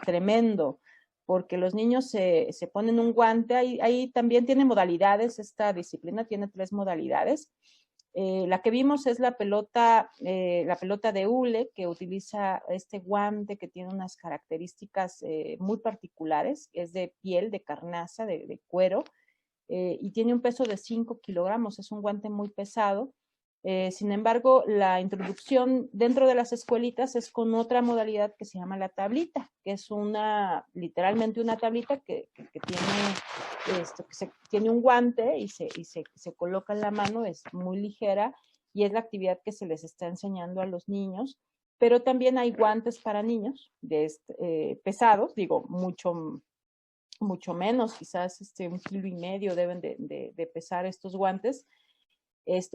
tremendo porque los niños se ponen un guante. Ahí también tiene modalidades, esta disciplina tiene 3 modalidades. La que vimos es la pelota de hule, que utiliza este guante que tiene unas características muy particulares, es de piel, de carnaza, de cuero, y tiene un peso de 5 kilogramos, es un guante muy pesado. Sin embargo, la introducción dentro de las escuelitas es con otra modalidad que se llama la tablita, que es literalmente una tablita que tiene un guante y se coloca en la mano, es muy ligera y es la actividad que se les está enseñando a los niños, pero también hay guantes para niños pesados, digo, mucho menos, quizás 1,5 kilos deben de pesar estos guantes.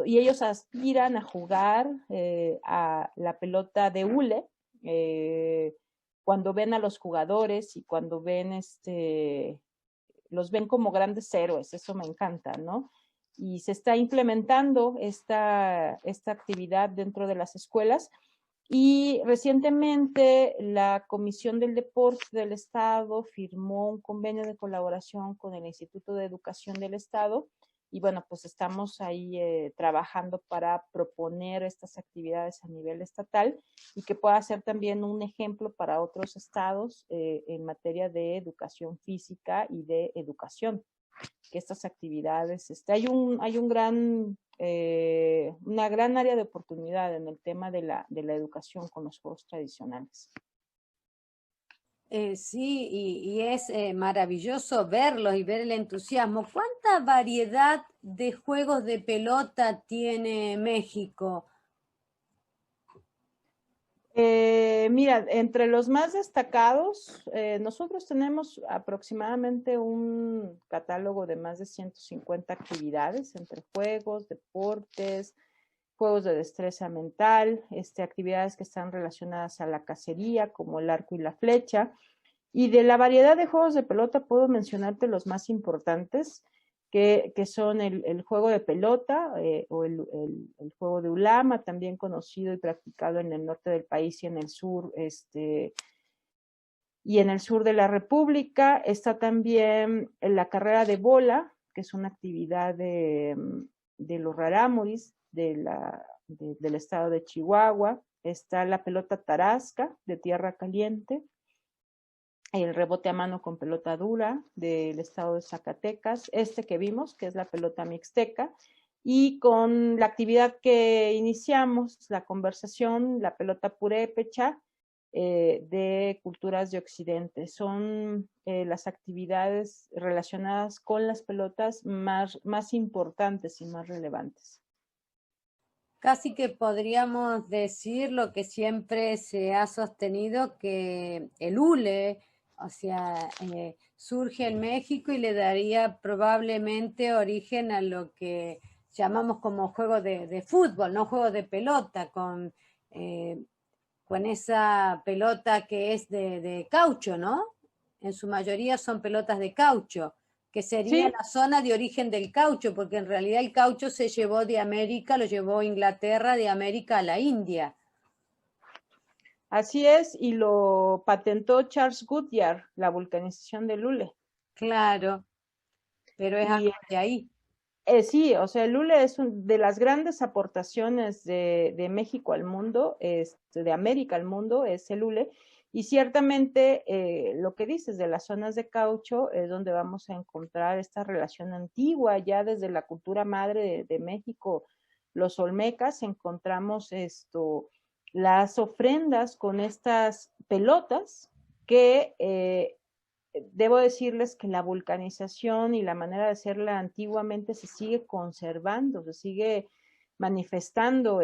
Y ellos aspiran a jugar a la pelota de hule cuando ven a los jugadores y cuando ven los ven como grandes héroes, eso me encanta, ¿no? Y se está implementando esta actividad dentro de las escuelas y recientemente la Comisión del Deporte del Estado firmó un convenio de colaboración con el Instituto de Educación del Estado y bueno, pues estamos ahí trabajando para proponer estas actividades a nivel estatal y que pueda ser también un ejemplo para otros estados en materia de educación física y de educación. Que estas actividades, hay una gran área de oportunidad en el tema de la educación con los juegos tradicionales. Sí, y es maravilloso verlos y ver el entusiasmo. ¿Cuánta variedad de juegos de pelota tiene México? Mira, entre los más destacados, nosotros tenemos aproximadamente un catálogo de más de 150 actividades entre juegos, deportes, juegos de destreza mental, actividades que están relacionadas a la cacería, como el arco y la flecha. Y de la variedad de juegos de pelota puedo mencionarte los más importantes, que son el juego de pelota o el juego de ulama, también conocido y practicado en el norte del país y en el sur, y en el sur de la República. Está también la carrera de bola, que es una actividad de los rarámuris del estado de Chihuahua. Está la pelota tarasca de tierra caliente, el rebote a mano con pelota dura del estado de Zacatecas, que vimos, que es la pelota mixteca, y con la actividad que iniciamos, la conversación, la pelota purépecha, de culturas de Occidente. Son las actividades relacionadas con las pelotas más importantes y más relevantes. Casi que podríamos decir lo que siempre se ha sostenido, que el hule O sea, surge en México y le daría probablemente origen a lo que llamamos como juego de fútbol, no juego de pelota, con esa pelota que es de caucho, ¿no? En su mayoría son pelotas de caucho, que sería Sí, la zona de origen del caucho, porque en realidad el caucho se llevó de América, lo llevó Inglaterra de América a la India. así es, y lo patentó Charles Goodyear, la vulcanización del hule. Claro, pero es Y algo de ahí. sí, o sea, el hule es de las grandes aportaciones de México al mundo, de América al mundo, es el hule. Y ciertamente lo que dices de las zonas de caucho es donde vamos a encontrar esta relación antigua, ya desde la cultura madre de México, los olmecas, encontramos las ofrendas con estas pelotas que debo decirles que la vulcanización y la manera de hacerla antiguamente se sigue conservando, se sigue manifestando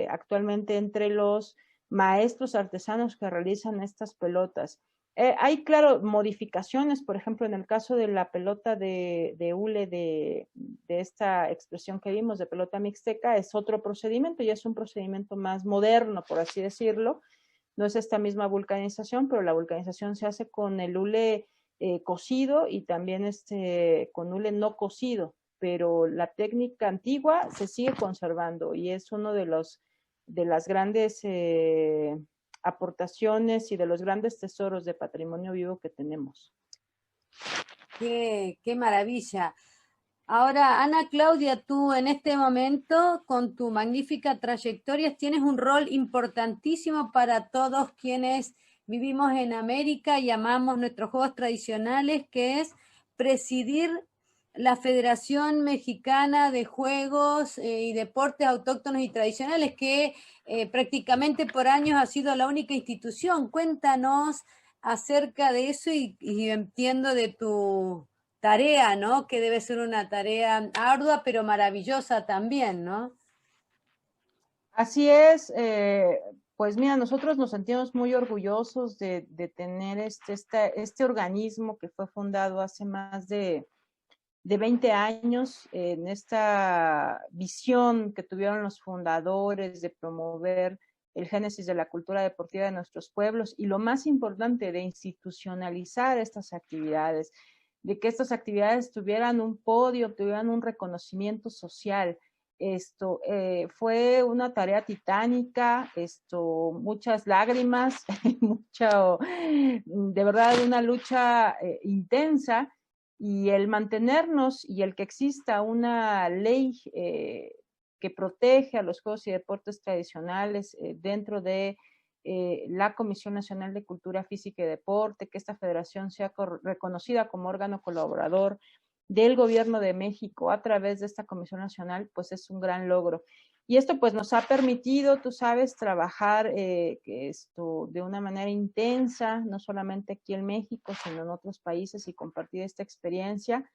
actualmente entre los maestros artesanos que realizan estas pelotas. Hay, claro, modificaciones, por ejemplo, en el caso de la pelota de hule, de esta expresión que vimos de pelota mixteca, es otro procedimiento, ya es un procedimiento más moderno, por así decirlo. No es esta misma vulcanización, pero la vulcanización se hace con el hule cocido y también con hule no cocido, pero la técnica antigua se sigue conservando y es uno de las grandes aportaciones y de los grandes tesoros de patrimonio vivo que tenemos. Qué maravilla. Ahora, Ana Claudia, tú en este momento, con tu magnífica trayectoria, tienes un rol importantísimo para todos quienes vivimos en América y amamos nuestros juegos tradicionales, que es presidir la Federación Mexicana de Juegos y Deportes Autóctonos y Tradicionales, que prácticamente por años ha sido la única institución. Cuéntanos acerca de eso y entiendo de tu tarea, ¿no? Que debe ser una tarea ardua, pero maravillosa también, ¿no? Así es, pues mira, nosotros nos sentimos muy orgullosos de tener este organismo que fue fundado hace más de 20 años en esta visión que tuvieron los fundadores de promover el génesis de la cultura deportiva de nuestros pueblos y lo más importante, de institucionalizar estas actividades, de que estas actividades tuvieran un podio, tuvieran un reconocimiento social. Fue una tarea titánica, muchas lágrimas, de verdad una lucha intensa, y el mantenernos y el que exista una ley que protege a los juegos y deportes tradicionales dentro de la Comisión Nacional de Cultura Física y Deporte, que esta federación sea reconocida como órgano colaborador del Gobierno de México a través de esta Comisión Nacional, pues es un gran logro. Y esto pues nos ha permitido, tú sabes, trabajar de una manera intensa, no solamente aquí en México, sino en otros países y compartir esta experiencia.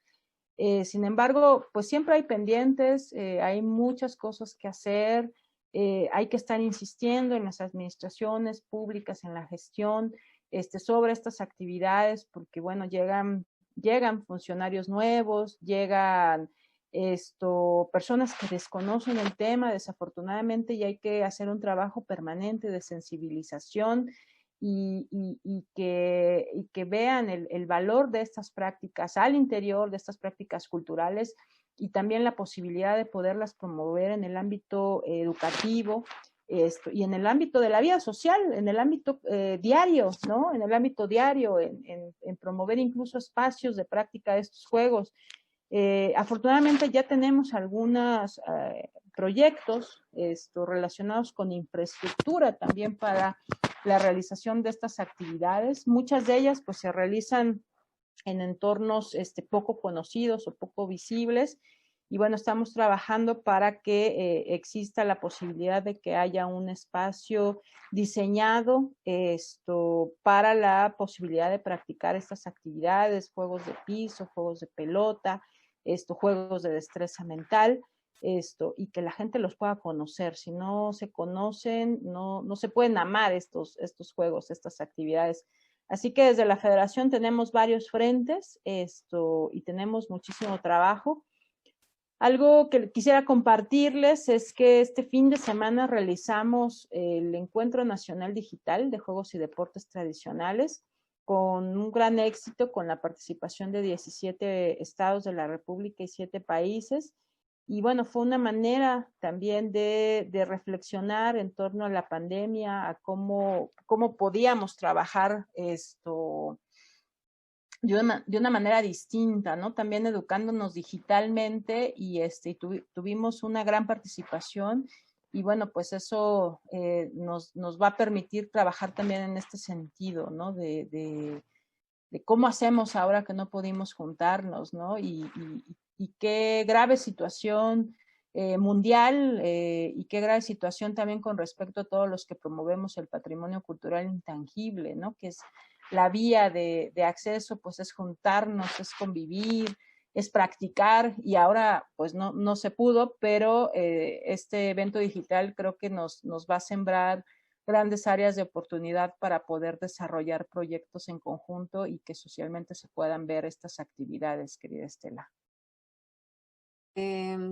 Sin embargo, pues siempre hay pendientes, hay muchas cosas que hacer, hay que estar insistiendo en las administraciones públicas, en la gestión sobre estas actividades, porque bueno, llegan funcionarios nuevos, llegan personas que desconocen el tema, desafortunadamente, y hay que hacer un trabajo permanente de sensibilización y que vean el valor de estas prácticas al interior, de estas prácticas culturales, y también la posibilidad de poderlas promover en el ámbito educativo y en el ámbito de la vida social, en el ámbito diario, ¿no? En el ámbito diario, en promover incluso espacios de práctica de estos juegos. Afortunadamente ya tenemos algunos proyectos relacionados con infraestructura también para la realización de estas actividades. Muchas de ellas pues se realizan en entornos poco conocidos o poco visibles, y bueno, estamos trabajando para que exista la posibilidad de que haya un espacio diseñado para la posibilidad de practicar estas actividades, juegos de piso, juegos de pelota, juegos de destreza mental, y que la gente los pueda conocer. Si no se conocen, no se pueden amar estos juegos, estas actividades. Así que desde la federación tenemos varios frentes y tenemos muchísimo trabajo. Algo que quisiera compartirles es que este fin de semana realizamos el Encuentro Nacional Digital de Juegos y Deportes Tradicionales con un gran éxito, con la participación de 17 estados de la República y 7 países. Y bueno, fue una manera también de reflexionar en torno a la pandemia, a cómo podíamos trabajar de una manera distinta, ¿no? También educándonos digitalmente y tuvimos una gran participación y bueno, pues eso nos va a permitir trabajar también en este sentido, ¿no? De cómo hacemos ahora que no pudimos juntarnos, ¿no? Y qué grave situación mundial y qué grave situación también con respecto a todos los que promovemos el patrimonio cultural intangible, ¿no? Que es la vía de acceso, pues es juntarnos, es convivir, es practicar y ahora pues no se pudo, pero este evento digital creo que nos va a sembrar grandes áreas de oportunidad para poder desarrollar proyectos en conjunto y que socialmente se puedan ver estas actividades, querida Estela.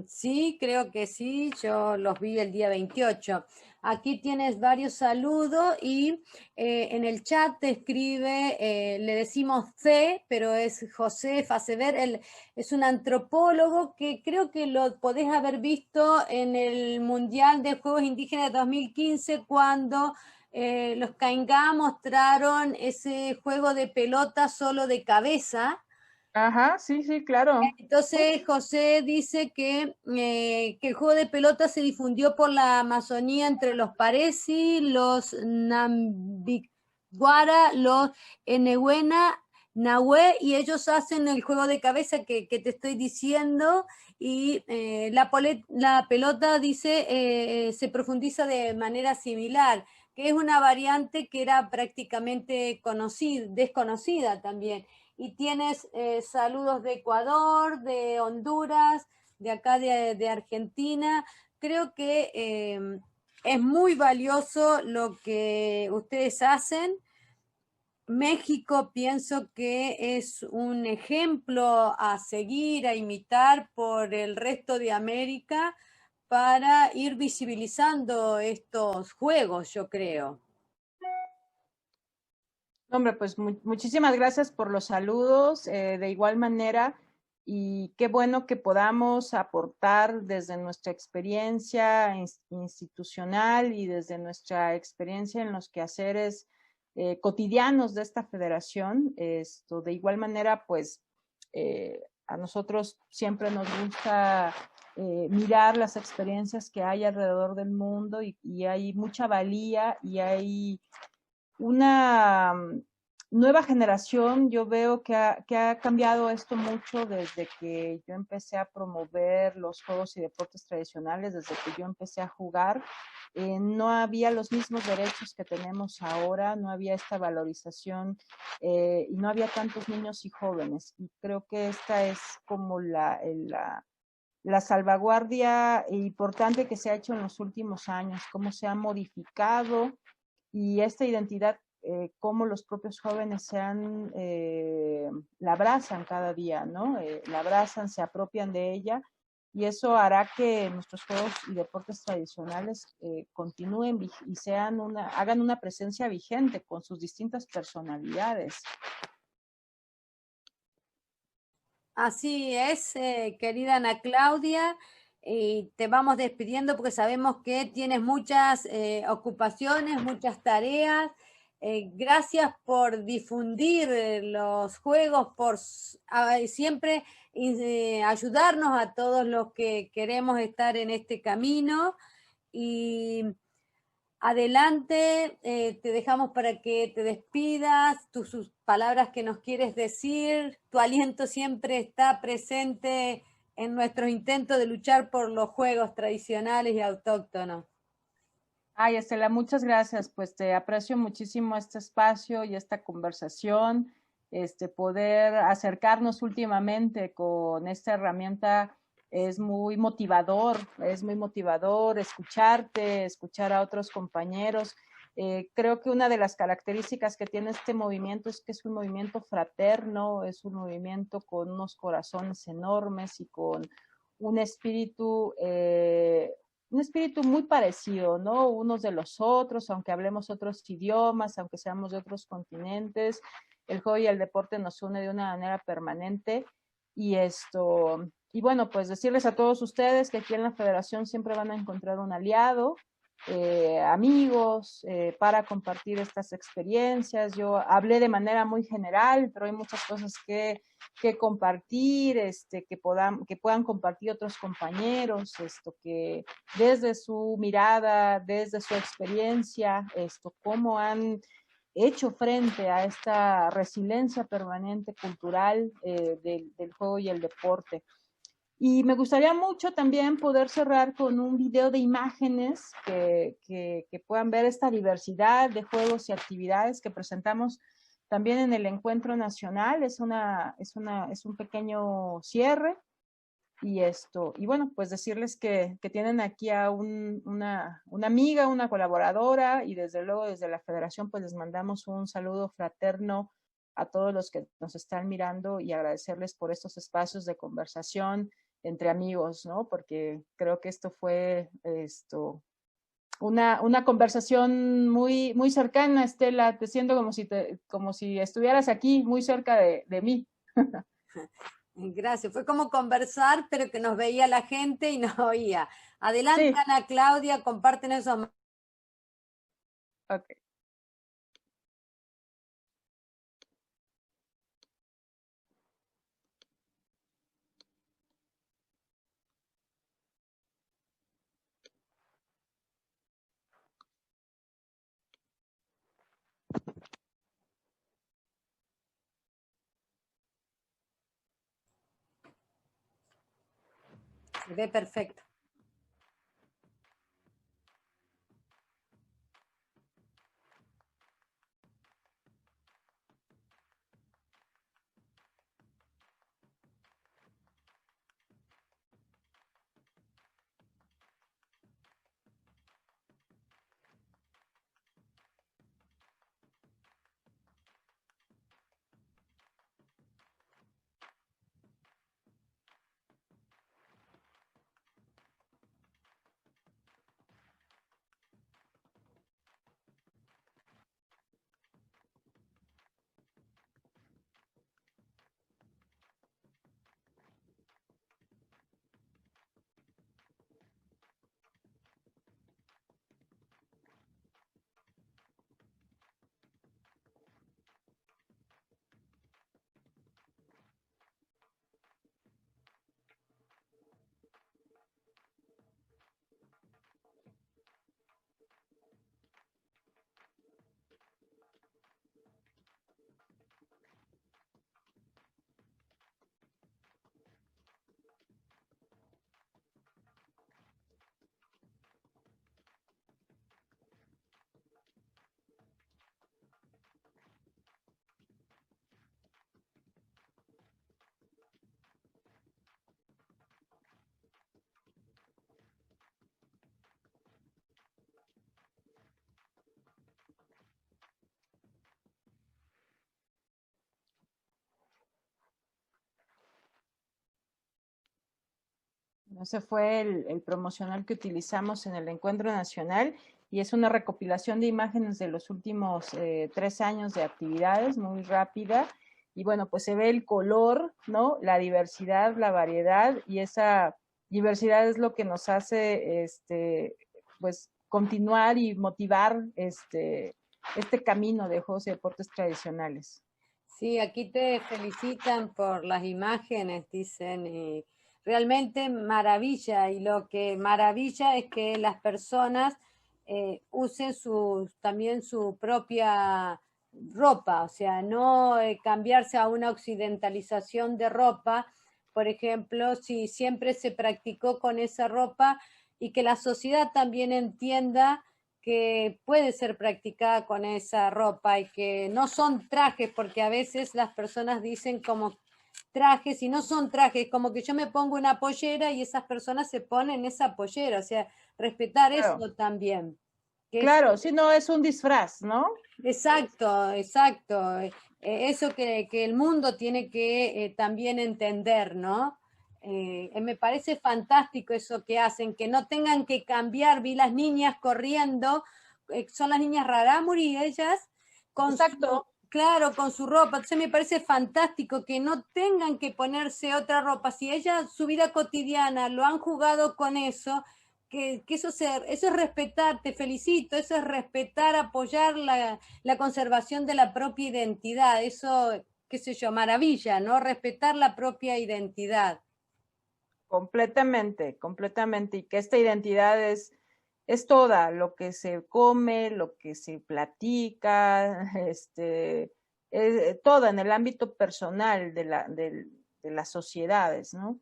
Sí, creo que sí, yo los vi el día 28. Aquí tienes varios saludos y en el chat te escribe, le decimos C, pero es José Facever, él es un antropólogo que creo que lo podés haber visto en el Mundial de Juegos Indígenas de 2015 cuando los Caingá mostraron ese juego de pelota solo de cabeza. Ajá, sí, claro. Entonces José dice que el juego de pelota se difundió por la Amazonía entre los Paresi, los Nambiquara, los Enehuena, Nahue, y ellos hacen el juego de cabeza que te estoy diciendo, y la pelota dice se profundiza de manera similar, que es una variante que era prácticamente desconocida también. Y tienes saludos de Ecuador, de Honduras, de acá de Argentina. Creo que es muy valioso lo que ustedes hacen. México pienso que es un ejemplo a seguir, a imitar por el resto de América para ir visibilizando estos juegos, yo creo. Hombre, pues muchísimas gracias por los saludos, de igual manera, y qué bueno que podamos aportar desde nuestra experiencia institucional y desde nuestra experiencia en los quehaceres cotidianos de esta federación. De igual manera, pues a nosotros siempre nos gusta mirar las experiencias que hay alrededor del mundo y hay mucha valía y hay una nueva generación. Yo veo que ha cambiado esto mucho desde que yo empecé a promover los juegos y deportes tradicionales, desde que yo empecé a jugar. No había los mismos derechos que tenemos ahora, no había esta valorización y no había tantos niños y jóvenes. Y creo que esta es como la salvaguardia importante que se ha hecho en los últimos años, cómo se ha modificado y esta identidad, cómo los propios jóvenes la abrazan cada día, ¿no? La abrazan, se apropian de ella y eso hará que nuestros juegos y deportes tradicionales continúen y hagan una presencia vigente con sus distintas personalidades. Así es, querida Ana Claudia, y te vamos despidiendo porque sabemos que tienes muchas ocupaciones, muchas tareas. Gracias por difundir los juegos, por siempre ayudarnos a todos los que queremos estar en este camino. Y adelante, te dejamos para que te despidas, sus palabras que nos quieres decir. Tu aliento siempre está presente en nuestros intentos de luchar por los juegos tradicionales y autóctonos. Ay, Estela, muchas gracias. Pues te aprecio muchísimo este espacio y esta conversación, poder acercarnos últimamente con esta herramienta. Es muy motivador escucharte, escuchar a otros compañeros Creo que una de las características que tiene este movimiento es que es un movimiento fraterno, es un movimiento con unos corazones enormes y con un espíritu muy parecido, ¿no? Unos de los otros, aunque hablemos otros idiomas, aunque seamos de otros continentes, el juego y el deporte nos une de una manera permanente. Y bueno, pues decirles a todos ustedes que aquí en la Federación siempre van a encontrar un aliado, amigos, para compartir estas experiencias. Yo hablé de manera muy general, pero hay muchas cosas que compartir, que puedan compartir otros compañeros, que desde su mirada, desde su experiencia, cómo han hecho frente a esta resiliencia permanente cultural del juego y el deporte. Y me gustaría mucho también poder cerrar con un video de imágenes que puedan ver esta diversidad de juegos y actividades que presentamos también en el encuentro nacional. Es un pequeño cierre. Y bueno, pues decirles que tienen aquí a una amiga, una colaboradora, y desde luego desde la Federación pues les mandamos un saludo fraterno a todos los que nos están mirando y agradecerles por estos espacios de conversación entre amigos, ¿no? Porque creo que esto fue una conversación muy, muy cercana, Estela. Te siento como si estuvieras aquí, muy cerca de mí. Gracias, fue como conversar, pero que nos veía la gente y nos oía. Adelante, sí. Ana Claudia, comparten esos. Ok. Se ve perfecto. Ese fue el promocional que utilizamos en el Encuentro Nacional y es una recopilación de imágenes de los últimos 3 años de actividades, muy rápida. Y bueno, pues se ve el color, ¿no? La diversidad, la variedad, y esa diversidad es lo que nos hace, pues, continuar y motivar este camino de juegos y deportes tradicionales. Sí, aquí te felicitan por las imágenes, dicen, y realmente maravilla, y lo que maravilla es que las personas usen también su propia ropa, o sea, no cambiarse a una occidentalización de ropa, por ejemplo, si siempre se practicó con esa ropa, y que la sociedad también entienda que puede ser practicada con esa ropa y que no son trajes, porque a veces las personas dicen como trajes y no son trajes, como que yo me pongo una pollera y esas personas se ponen esa pollera, o sea, respetar Claro. eso también. Claro, si no es un disfraz, ¿no? Exacto, exacto. Eso que el mundo tiene que también entender, ¿no? Me parece fantástico eso que hacen, que no tengan que cambiar. Vi las niñas corriendo, son las niñas Rarámuri, ellas, con Exacto. claro, con su ropa. Entonces me parece fantástico que no tengan que ponerse otra ropa. Si ellas, su vida cotidiana, lo han jugado con eso, que eso es respetar, te felicito, eso es respetar, apoyar la conservación de la propia identidad, eso, qué sé yo, maravilla, ¿no? Respetar la propia identidad. Completamente, completamente. Y que esta identidad es toda, lo que se come, lo que se platica, toda en el ámbito personal de las sociedades, ¿no?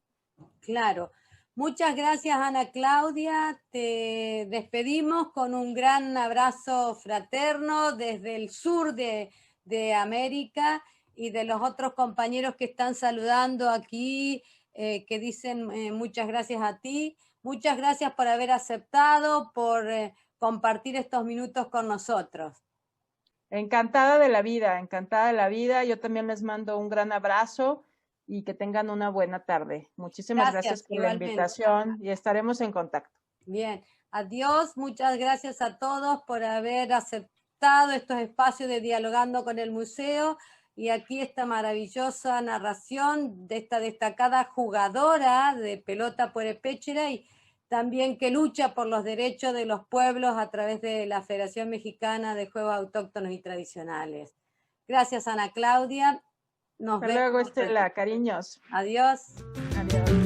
Claro. Muchas gracias, Ana Claudia. Te despedimos con un gran abrazo fraterno desde el sur de América y de los otros compañeros que están saludando aquí, que dicen muchas gracias a ti. Muchas gracias por haber aceptado, por compartir estos minutos con nosotros. Encantada de la vida, encantada de la vida. Yo también les mando un gran abrazo y que tengan una buena tarde. Muchísimas gracias por la invitación y estaremos en contacto. Bien, adiós, muchas gracias a todos por haber aceptado estos espacios de Dialogando con el Museo y aquí esta maravillosa narración de esta destacada jugadora de pelota puerepéchera y también que lucha por los derechos de los pueblos a través de la Federación Mexicana de Juegos Autóctonos y Tradicionales. Gracias, Ana Claudia. Hasta luego, Estela, cariños. Adiós. Adiós.